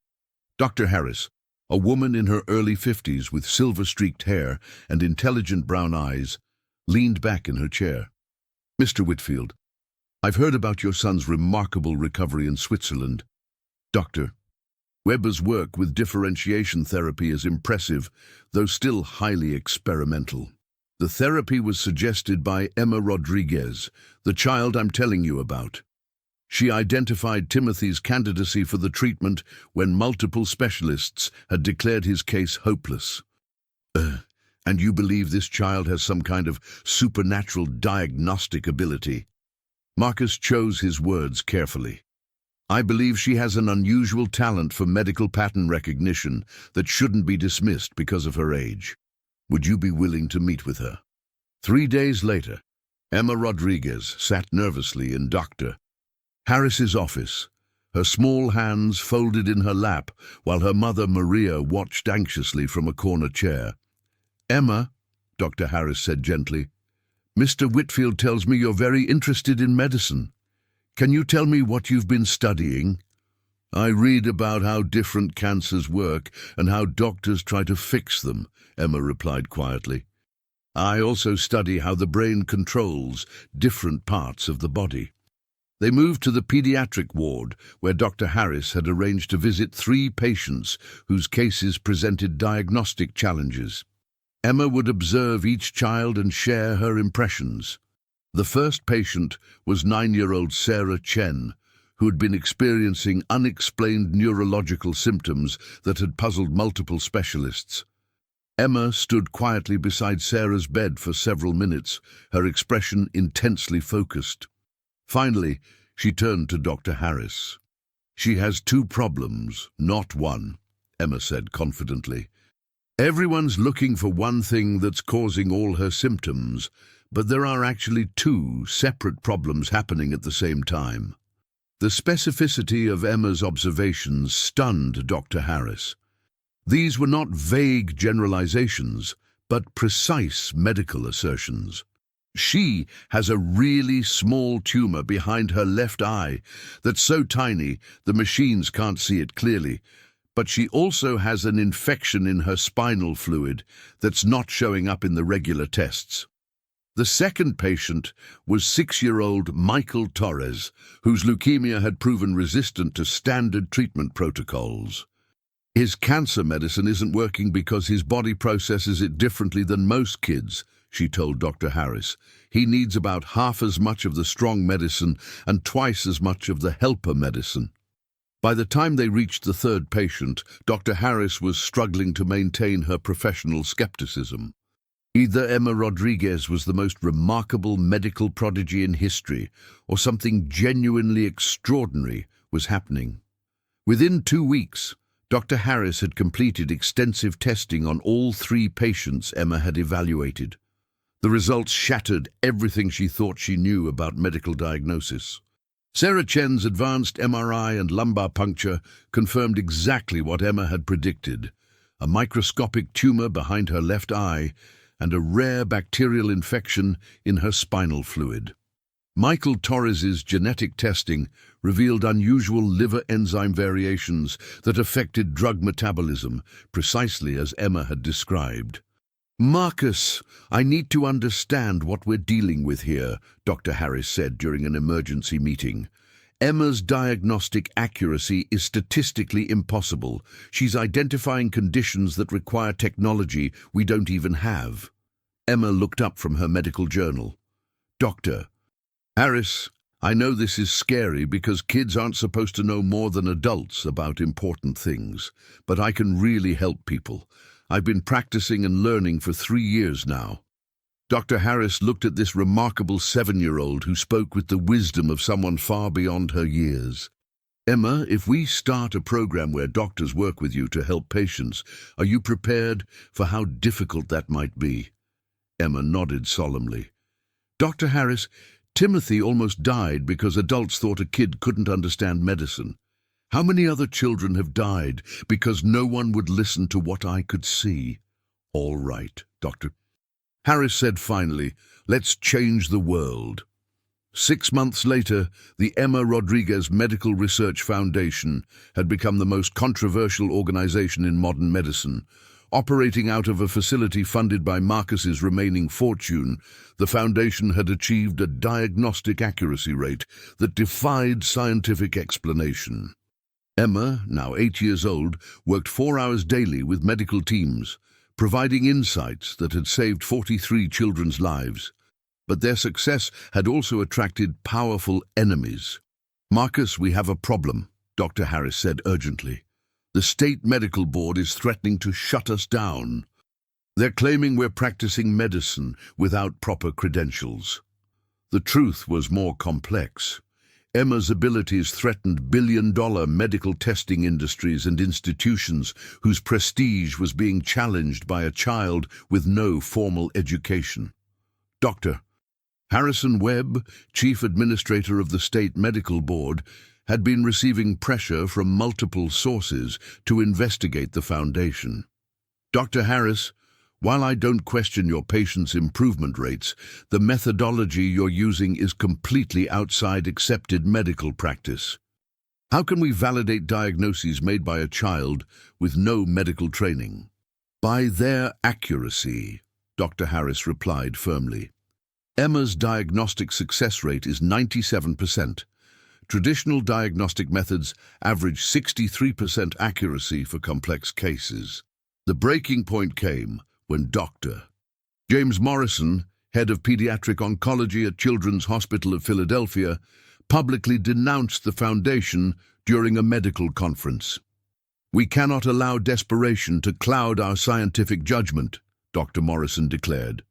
Dr. Harris, a woman in her early 50s with silver-streaked hair and intelligent brown eyes, leaned back in her chair. "Mr. Whitfield, I've heard about your son's remarkable recovery in Switzerland. Dr. Weber's work with differentiation therapy is impressive, though still highly experimental. The therapy was suggested by Emma Rodriguez, the child I'm telling you about. She identified Timothy's candidacy for the treatment when multiple specialists had declared his case hopeless. And you believe this child has some kind of supernatural diagnostic ability?" Marcus chose his words carefully. "I believe she has an unusual talent for medical pattern recognition that shouldn't be dismissed because of her age. Would you be willing to meet with her?" 3 days later, Emma Rodriguez sat nervously in Dr. Harris's office, her small hands folded in her lap while her mother Maria watched anxiously from a corner chair. "Emma," Dr. Harris said gently, "Mr. Whitfield tells me you're very interested in medicine. Can you tell me what you've been studying?" "I read about how different cancers work and how doctors try to fix them," Emma replied quietly. "I also study how the brain controls different parts of the body." They moved to the pediatric ward, where Dr. Harris had arranged to visit 3 patients whose cases presented diagnostic challenges. Emma would observe each child and share her impressions. The first patient was 9-year-old Sarah Chen, who had been experiencing unexplained neurological symptoms that had puzzled multiple specialists. Emma stood quietly beside Sarah's bed for several minutes, her expression intensely focused. Finally, she turned to Dr. Harris. "She has 2 problems, not one," Emma said confidently. "Everyone's looking for one thing that's causing all her symptoms, but there are actually 2 separate problems happening at the same time." The specificity of Emma's observations stunned Dr. Harris. These were not vague generalizations, but precise medical assertions. "She has a really small tumor behind her left eye that's so tiny the machines can't see it clearly, but she also has an infection in her spinal fluid that's not showing up in the regular tests." The second patient was 6-year-old Michael Torres, whose leukemia had proven resistant to standard treatment protocols. "His cancer medicine isn't working because his body processes it differently than most kids," she told Dr. Harris. "He needs about half as much of the strong medicine and twice as much of the helper medicine." By the time they reached the third patient, Dr. Harris was struggling to maintain her professional skepticism. Either Emma Rodriguez was the most remarkable medical prodigy in history, or something genuinely extraordinary was happening. Within 2 weeks, Dr. Harris had completed extensive testing on all 3 patients Emma had evaluated. The results shattered everything she thought she knew about medical diagnosis. Sarah Chen's advanced MRI and lumbar puncture confirmed exactly what Emma had predicted: a microscopic tumor behind her left eye and a rare bacterial infection in her spinal fluid. Michael Torres's genetic testing revealed unusual liver enzyme variations that affected drug metabolism, precisely as Emma had described. "Marcus, I need to understand what we're dealing with here," Dr. Harris said during an emergency meeting. "Emma's diagnostic accuracy is statistically impossible. She's identifying conditions that require technology we don't even have." Emma looked up from her medical journal. "Dr. Harris, I know this is scary because kids aren't supposed to know more than adults about important things, but I can really help people. I've been practicing and learning for 3 years now." Dr. Harris looked at this remarkable 7-year-old who spoke with the wisdom of someone far beyond her years. Emma, if we start a program where doctors work with you to help patients, are you prepared for how difficult that might be? Emma nodded solemnly. Dr. Harris, Timothy almost died because adults thought a kid couldn't understand medicine. How many other children have died because no one would listen to what I could see? All right, Dr. Harris said finally, let's change the world. 6 months later, the Emma Rodriguez Medical Research Foundation had become the most controversial organization in modern medicine. Operating out of a facility funded by Marcus's remaining fortune, the foundation had achieved a diagnostic accuracy rate that defied scientific explanation. Emma, now 8 years old, worked 4 hours daily with medical teams, providing insights that had saved 43 children's lives. But their success had also attracted powerful enemies. Marcus, we have a problem, Dr. Harris said urgently. The state medical board is threatening to shut us down. They're claiming we're practicing medicine without proper credentials. The truth was more complex. Emma's abilities threatened billion-dollar medical testing industries and institutions whose prestige was being challenged by a child with no formal education. Dr. Harrison Webb, chief administrator of the state medical board, had been receiving pressure from multiple sources to investigate the foundation. Dr. Harris, while I don't question your patients' improvement rates, the methodology you're using is completely outside accepted medical practice. How can we validate diagnoses made by a child with no medical training? By their accuracy, Dr. Harris replied firmly. Emma's diagnostic success rate is 97%. Traditional diagnostic methods average 63% accuracy for complex cases. The breaking point came when Dr. James Morrison, head of pediatric oncology at Children's Hospital of Philadelphia, publicly denounced the foundation during a medical conference. We cannot allow desperation to cloud our scientific judgment, Dr. Morrison declared.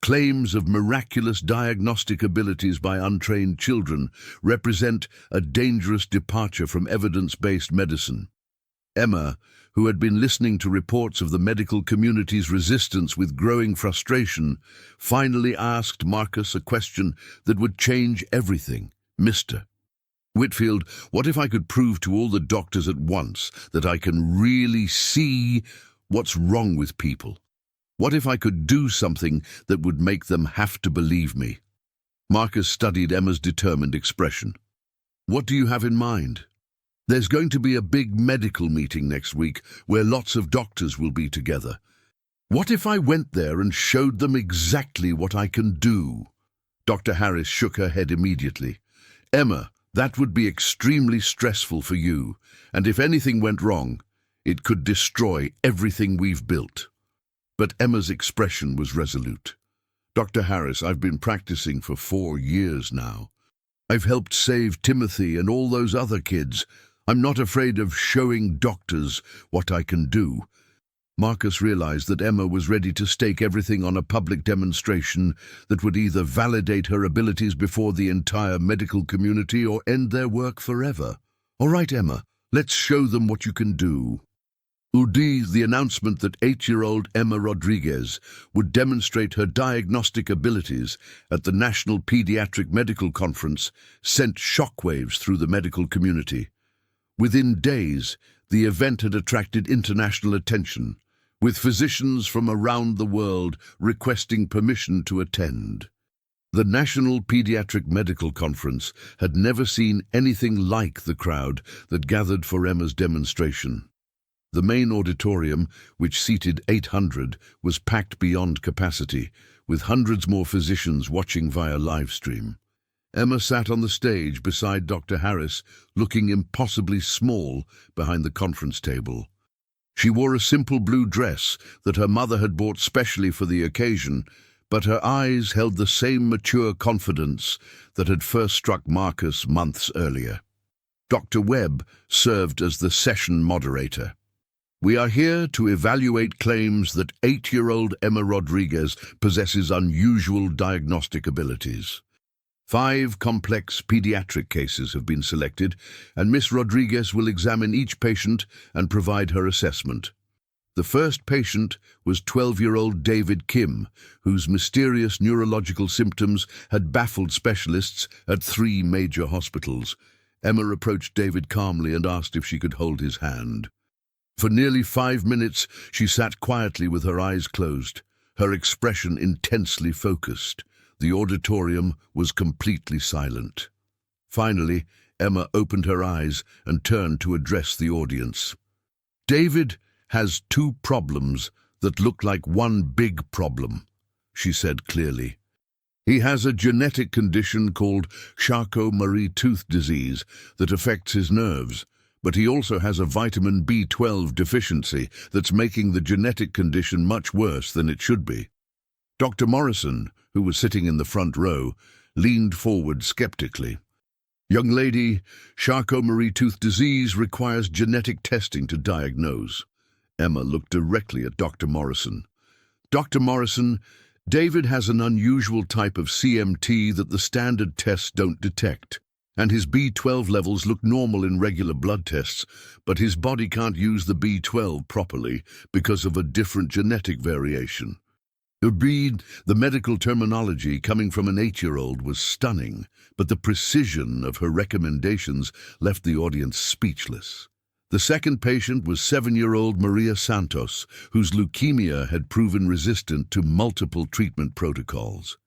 Claims of miraculous diagnostic abilities by untrained children represent a dangerous departure from evidence-based medicine. Emma, who had been listening to reports of the medical community's resistance with growing frustration, finally asked Marcus a question that would change everything. Mr. Whitfield, what if I could prove to all the doctors at once that I can really see what's wrong with people? What if I could do something that would make them have to believe me? Marcus studied Emma's determined expression. What do you have in mind? There's going to be a big medical meeting next week where lots of doctors will be together. What if I went there and showed them exactly what I can do? Dr. Harris shook her head immediately. Emma, that would be extremely stressful for you, and if anything went wrong, it could destroy everything we've built. But Emma's expression was resolute. Dr. Harris, I've been practicing for 4 years now. I've helped save Timothy and all those other kids. I'm not afraid of showing doctors what I can do. Marcus realized that Emma was ready to stake everything on a public demonstration that would either validate her abilities before the entire medical community or end their work forever. All right, Emma, let's show them what you can do. The announcement that 8-year-old Emma Rodriguez would demonstrate her diagnostic abilities at the National Pediatric Medical Conference sent shockwaves through the medical community. Within days, the event had attracted international attention, with physicians from around the world requesting permission to attend. The National Pediatric Medical Conference had never seen anything like the crowd that gathered for Emma's demonstration. The main auditorium, which seated 800, was packed beyond capacity, with hundreds more physicians watching via live stream. Emma sat on the stage beside Dr. Harris, looking impossibly small behind the conference table. She wore a simple blue dress that her mother had bought specially for the occasion, but her eyes held the same mature confidence that had first struck Marcus months earlier. Dr. Webb served as the session moderator. We are here to evaluate claims that 8-year-old Emma Rodriguez possesses unusual diagnostic abilities. 5 complex pediatric cases have been selected, and Miss Rodriguez will examine each patient and provide her assessment. The first patient was 12-year-old David Kim, whose mysterious neurological symptoms had baffled specialists at 3 major hospitals. Emma approached David calmly and asked if she could hold his hand. For nearly 5 minutes, she sat quietly with her eyes closed, her expression intensely focused. The auditorium was completely silent. Finally, Emma opened her eyes and turned to address the audience. "David has 2 problems that look like one big problem," she said clearly. "He has a genetic condition called Charcot-Marie Tooth disease that affects his nerves, but he also has a vitamin B12 deficiency that's making the genetic condition much worse than it should be." Dr. Morrison, who was sitting in the front row, leaned forward skeptically. "Young lady, Charcot-Marie Tooth disease requires genetic testing to diagnose." Emma looked directly at Dr. Morrison. "Dr. Morrison, David has an unusual type of CMT that the standard tests don't detect, and his B12 levels look normal in regular blood tests, but his body can't use the B12 properly because of a different genetic variation." The medical terminology coming from an 8-year-old was stunning, but the precision of her recommendations left the audience speechless. The second patient was 7-year-old Maria Santos, whose leukemia had proven resistant to multiple treatment protocols.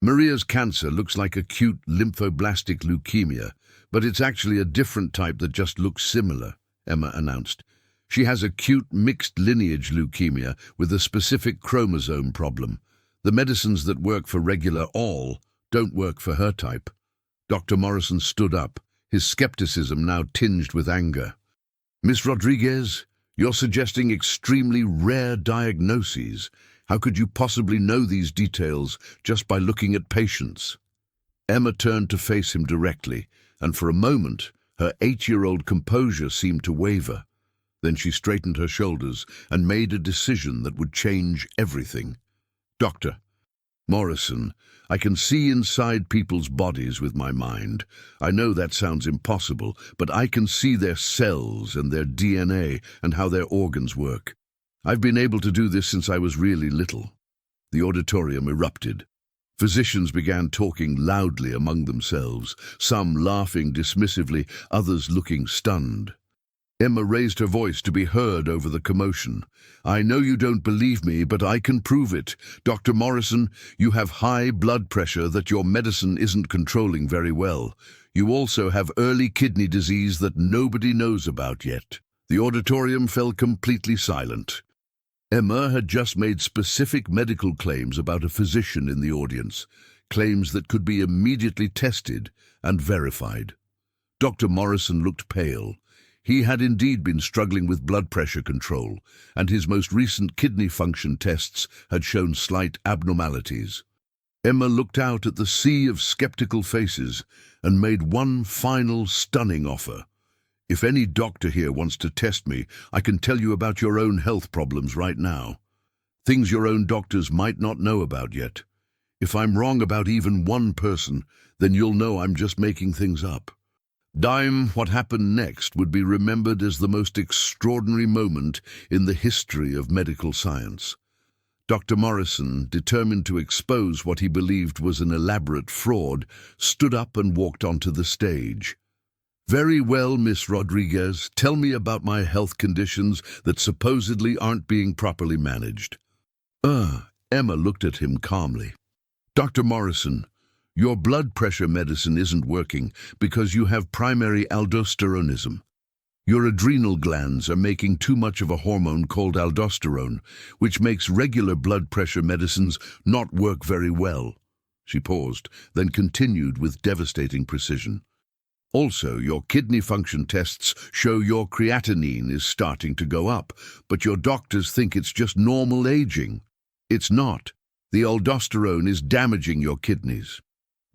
"Maria's cancer looks like acute lymphoblastic leukemia, but it's actually a different type that just looks similar," Emma announced. "She has acute mixed lineage leukemia with a specific chromosome problem. The medicines that work for regular all don't work for her type." Dr. Morrison stood up, his skepticism now tinged with anger. "Miss Rodriguez, you're suggesting extremely rare diagnoses. How could you possibly know these details just by looking at patients?" Emma turned to face him directly, and for a moment, her 8-year-old composure seemed to waver. Then she straightened her shoulders and made a decision that would change everything. "Dr. Morrison, I can see inside people's bodies with my mind. I know that sounds impossible, but I can see their cells and their DNA and how their organs work. I've been able to do this since I was really little." The auditorium erupted. Physicians began talking loudly among themselves, some laughing dismissively, others looking stunned. Emma raised her voice to be heard over the commotion. "I know you don't believe me, but I can prove it. Dr. Morrison, you have high blood pressure that your medicine isn't controlling very well. You also have early kidney disease that nobody knows about yet." The auditorium fell completely silent. Emma had just made specific medical claims about a physician in the audience, claims that could be immediately tested and verified. Dr. Morrison looked pale. He had indeed been struggling with blood pressure control, and his most recent kidney function tests had shown slight abnormalities. Emma looked out at the sea of skeptical faces and made one final stunning offer. "If any doctor here wants to test me, I can tell you about your own health problems right now. Things your own doctors might not know about yet. If I'm wrong about even one person, then you'll know I'm just making things up." What happened next would be remembered as the most extraordinary moment in the history of medical science. Dr. Morrison, determined to expose what he believed was an elaborate fraud, stood up and walked onto the stage. "Very well, Miss Rodriguez, tell me about my health conditions that supposedly aren't being properly managed." Emma looked at him calmly. "Dr. Morrison, your blood pressure medicine isn't working because you have primary aldosteronism. Your adrenal glands are making too much of a hormone called aldosterone, which makes regular blood pressure medicines not work very well." She paused, then continued with devastating precision. "Also, your kidney function tests show your creatinine is starting to go up, but your doctors think it's just normal aging. It's not. The aldosterone is damaging your kidneys."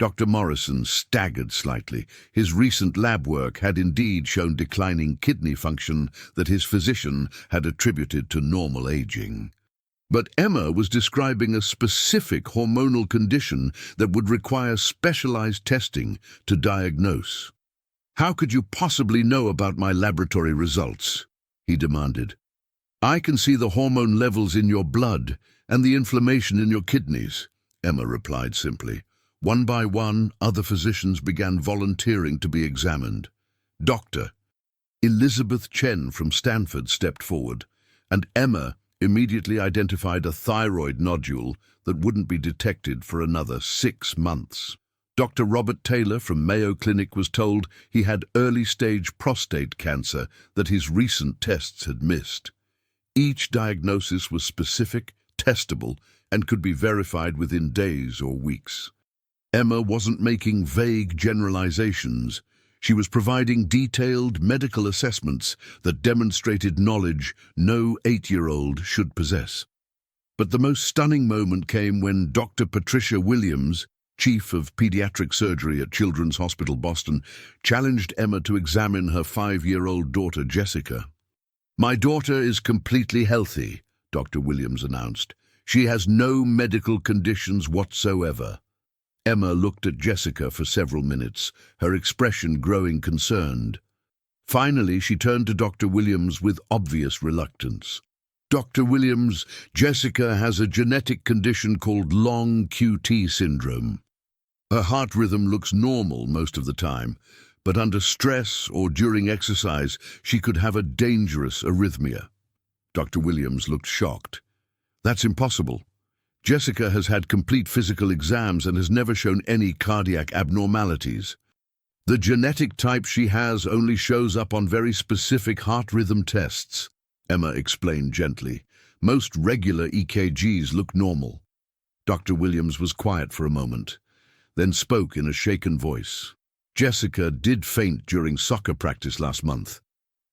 Dr. Morrison staggered slightly. His recent lab work had indeed shown declining kidney function that his physician had attributed to normal aging. But Emma was describing a specific hormonal condition that would require specialized testing to diagnose. "How could you possibly know about my laboratory results?" he demanded. "I can see the hormone levels in your blood and the inflammation in your kidneys," Emma replied simply. One by one, other physicians began volunteering to be examined. Dr. Elizabeth Chen from Stanford stepped forward, and Emma immediately identified a thyroid nodule that wouldn't be detected for another 6 months. Dr. Robert Taylor from Mayo Clinic was told he had early-stage prostate cancer that his recent tests had missed. Each diagnosis was specific, testable, and could be verified within days or weeks. Emma wasn't making vague generalizations. She was providing detailed medical assessments that demonstrated knowledge no 8-year-old should possess. But the most stunning moment came when Dr. Patricia Williams, Chief of Pediatric Surgery at Children's Hospital Boston, challenged Emma to examine her 5-year-old daughter Jessica. "My daughter is completely healthy," Dr. Williams announced. "She has no medical conditions whatsoever." Emma looked at Jessica for several minutes, her expression growing concerned. Finally, she turned to Dr. Williams with obvious reluctance. "Dr. Williams, Jessica has a genetic condition called long QT syndrome. Her heart rhythm looks normal most of the time, but under stress or during exercise, she could have a dangerous arrhythmia." Dr. Williams looked shocked. "That's impossible. Jessica has had complete physical exams and has never shown any cardiac abnormalities. The genetic type she has only shows up on very specific heart rhythm tests," Emma explained gently. "Most regular EKGs look normal." Dr. Williams was quiet for a moment, then spoke in a shaken voice. "Jessica did faint during soccer practice last month.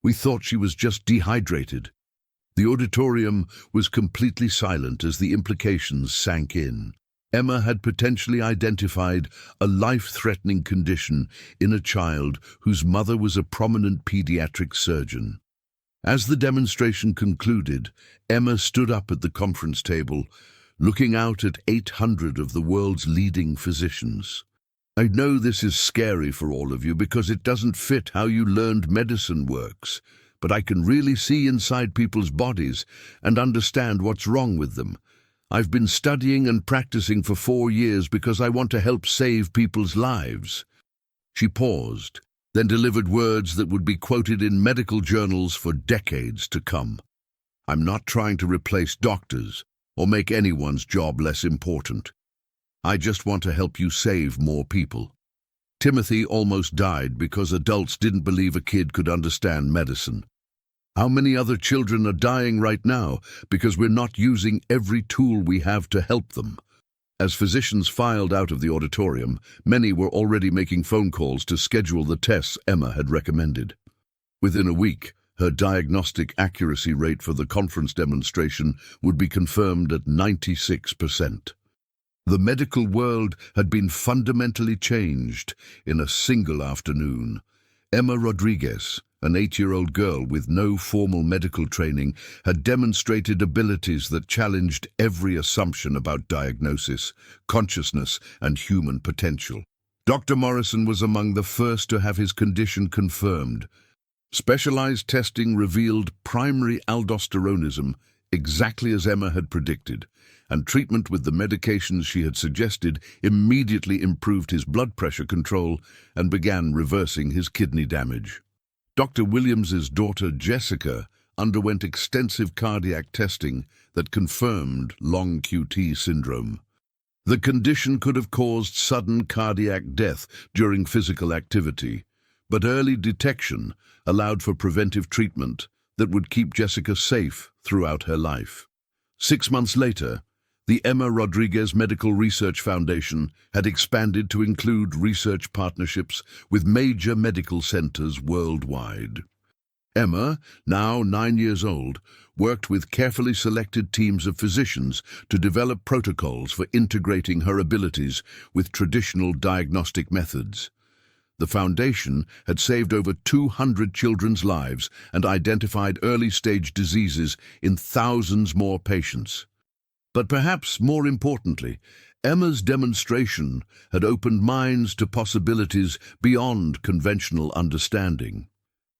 We thought she was just dehydrated." The auditorium was completely silent as the implications sank in. Emma had potentially identified a life-threatening condition in a child whose mother was a prominent pediatric surgeon. As the demonstration concluded, Emma stood up at the conference table, looking out at 800 of the world's leading physicians. "I know this is scary for all of you because it doesn't fit how you learned medicine works, but I can really see inside people's bodies and understand what's wrong with them. I've been studying and practicing for 4 years because I want to help save people's lives." She paused, then delivered words that would be quoted in medical journals for decades to come. "I'm not trying to replace doctors or make anyone's job less important. I just want to help you save more people." Timothy almost died because adults didn't believe a kid could understand medicine. How many other children are dying right now because we're not using every tool we have to help them? As physicians filed out of the auditorium, many were already making phone calls to schedule the tests Emma had recommended. Within a week, her diagnostic accuracy rate for the conference demonstration would be confirmed at 96%. The medical world had been fundamentally changed in a single afternoon. Emma Rodriguez, an 8-year-old girl with no formal medical training, had demonstrated abilities that challenged every assumption about diagnosis, consciousness, and human potential. Dr. Morrison was among the first to have his condition confirmed. Specialized testing revealed primary aldosteronism, exactly as Emma had predicted, and treatment with the medications she had suggested immediately improved his blood pressure control and began reversing his kidney damage. Dr. Williams's daughter Jessica underwent extensive cardiac testing that confirmed long QT syndrome. The condition could have caused sudden cardiac death during physical activity, but early detection allowed for preventive treatment that would keep Jessica safe throughout her life. 6 months later, the Emma Rodriguez Medical Research Foundation had expanded to include research partnerships with major medical centers worldwide. Emma, now 9 years old, worked with carefully selected teams of physicians to develop protocols for integrating her abilities with traditional diagnostic methods. The foundation had saved over 200 children's lives and identified early-stage diseases in thousands more patients. But perhaps more importantly, Emma's demonstration had opened minds to possibilities beyond conventional understanding.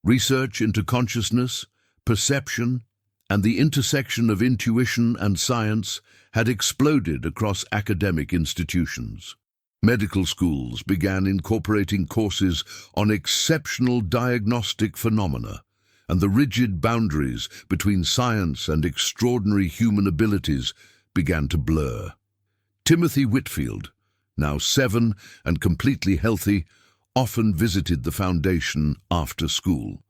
Research into consciousness, perception, and the intersection of intuition and science had exploded across academic institutions. Medical schools began incorporating courses on exceptional diagnostic phenomena, and the rigid boundaries between science and extraordinary human abilities began to blur. Timothy Whitfield, now 7 and completely healthy, often visited the foundation after school.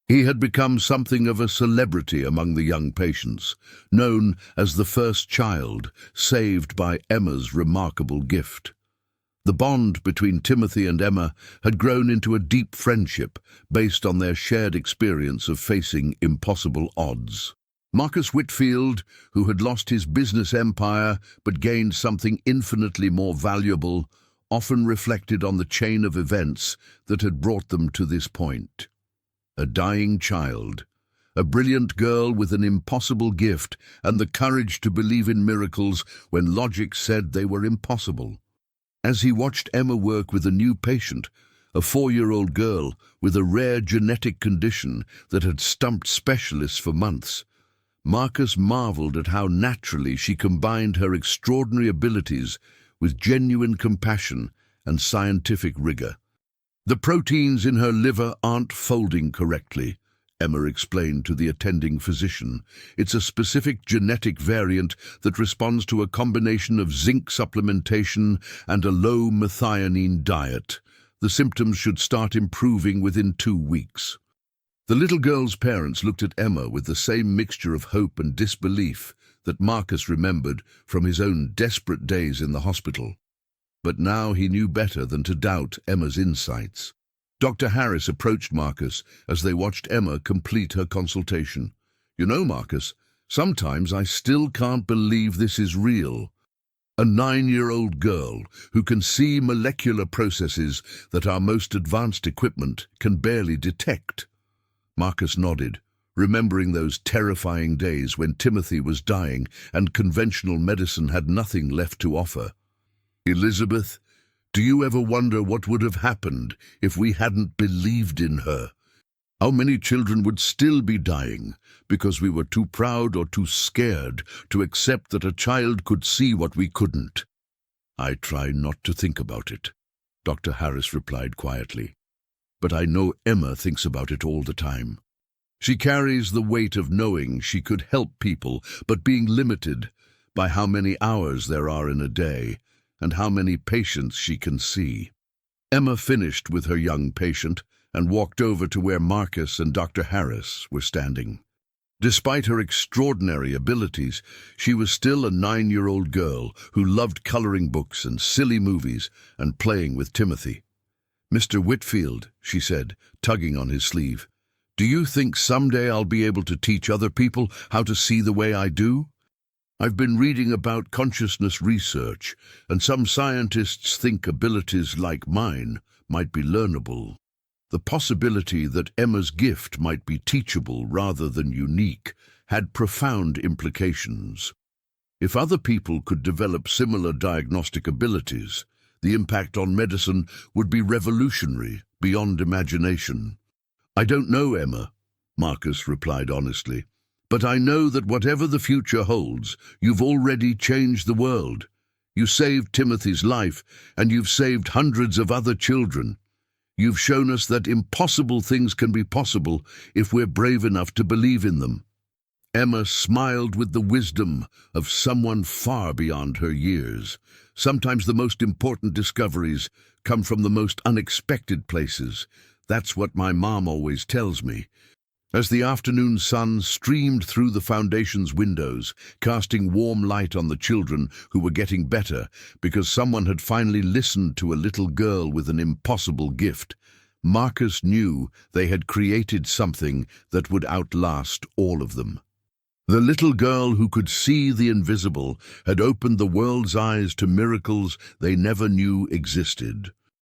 He had become something of a celebrity among the young patients, known as the first child saved by Emma's remarkable gift. The bond between Timothy and Emma had grown into a deep friendship based on their shared experience of facing impossible odds. Marcus Whitfield, who had lost his business empire but gained something infinitely more valuable, often reflected on the chain of events that had brought them to this point. A dying child, a brilliant girl with an impossible gift and the courage to believe in miracles when logic said they were impossible. As he watched Emma work with a new patient, a 4-year-old girl with a rare genetic condition that had stumped specialists for months, Marcus marveled at how naturally she combined her extraordinary abilities with genuine compassion and scientific rigor. "The proteins in her liver aren't folding correctly," Emma explained to the attending physician. "It's a specific genetic variant that responds to a combination of zinc supplementation and a low methionine diet. The symptoms should start improving within 2 weeks." The little girl's parents looked at Emma with the same mixture of hope and disbelief that Marcus remembered from his own desperate days in the hospital. But now he knew better than to doubt Emma's insights. Dr. Harris approached Marcus as they watched Emma complete her consultation. "You know, Marcus, sometimes I still can't believe this is real. A 9-year-old girl who can see molecular processes that our most advanced equipment can barely detect." Marcus nodded, remembering those terrifying days when Timothy was dying and conventional medicine had nothing left to offer. "Elizabeth, do you ever wonder what would have happened if we hadn't believed in her? How many children would still be dying because we were too proud or too scared to accept that a child could see what we couldn't?" "I try not to think about it," Dr. Harris replied quietly. "But I know Emma thinks about it all the time. She carries the weight of knowing she could help people, but being limited by how many hours there are in a day and how many patients she can see." Emma finished with her young patient and walked over to where Marcus and Dr. Harris were standing. Despite her extraordinary abilities, she was still a 9-year-old girl who loved coloring books and silly movies and playing with Timothy. "Mr. Whitfield," she said, tugging on his sleeve, "do you think someday I'll be able to teach other people how to see the way I do? I've been reading about consciousness research, and some scientists think abilities like mine might be learnable. The possibility that Emma's gift might be teachable rather than unique had profound implications. If other people could develop similar diagnostic abilities, the impact on medicine would be revolutionary, beyond imagination." "I don't know, Emma," Marcus replied honestly, "but I know that whatever the future holds, you've already changed the world. You saved Timothy's life, and you've saved hundreds of other children. You've shown us that impossible things can be possible if we're brave enough to believe in them." Emma smiled with the wisdom of someone far beyond her years. Sometimes the most important discoveries come from the most unexpected places. That's what my mom always tells me. As the afternoon sun streamed through the foundation's windows, casting warm light on the children who were getting better because someone had finally listened to a little girl with an impossible gift, Marcus knew they had created something that would outlast all of them. The little girl who could see the invisible had opened the world's eyes to miracles they never knew existed.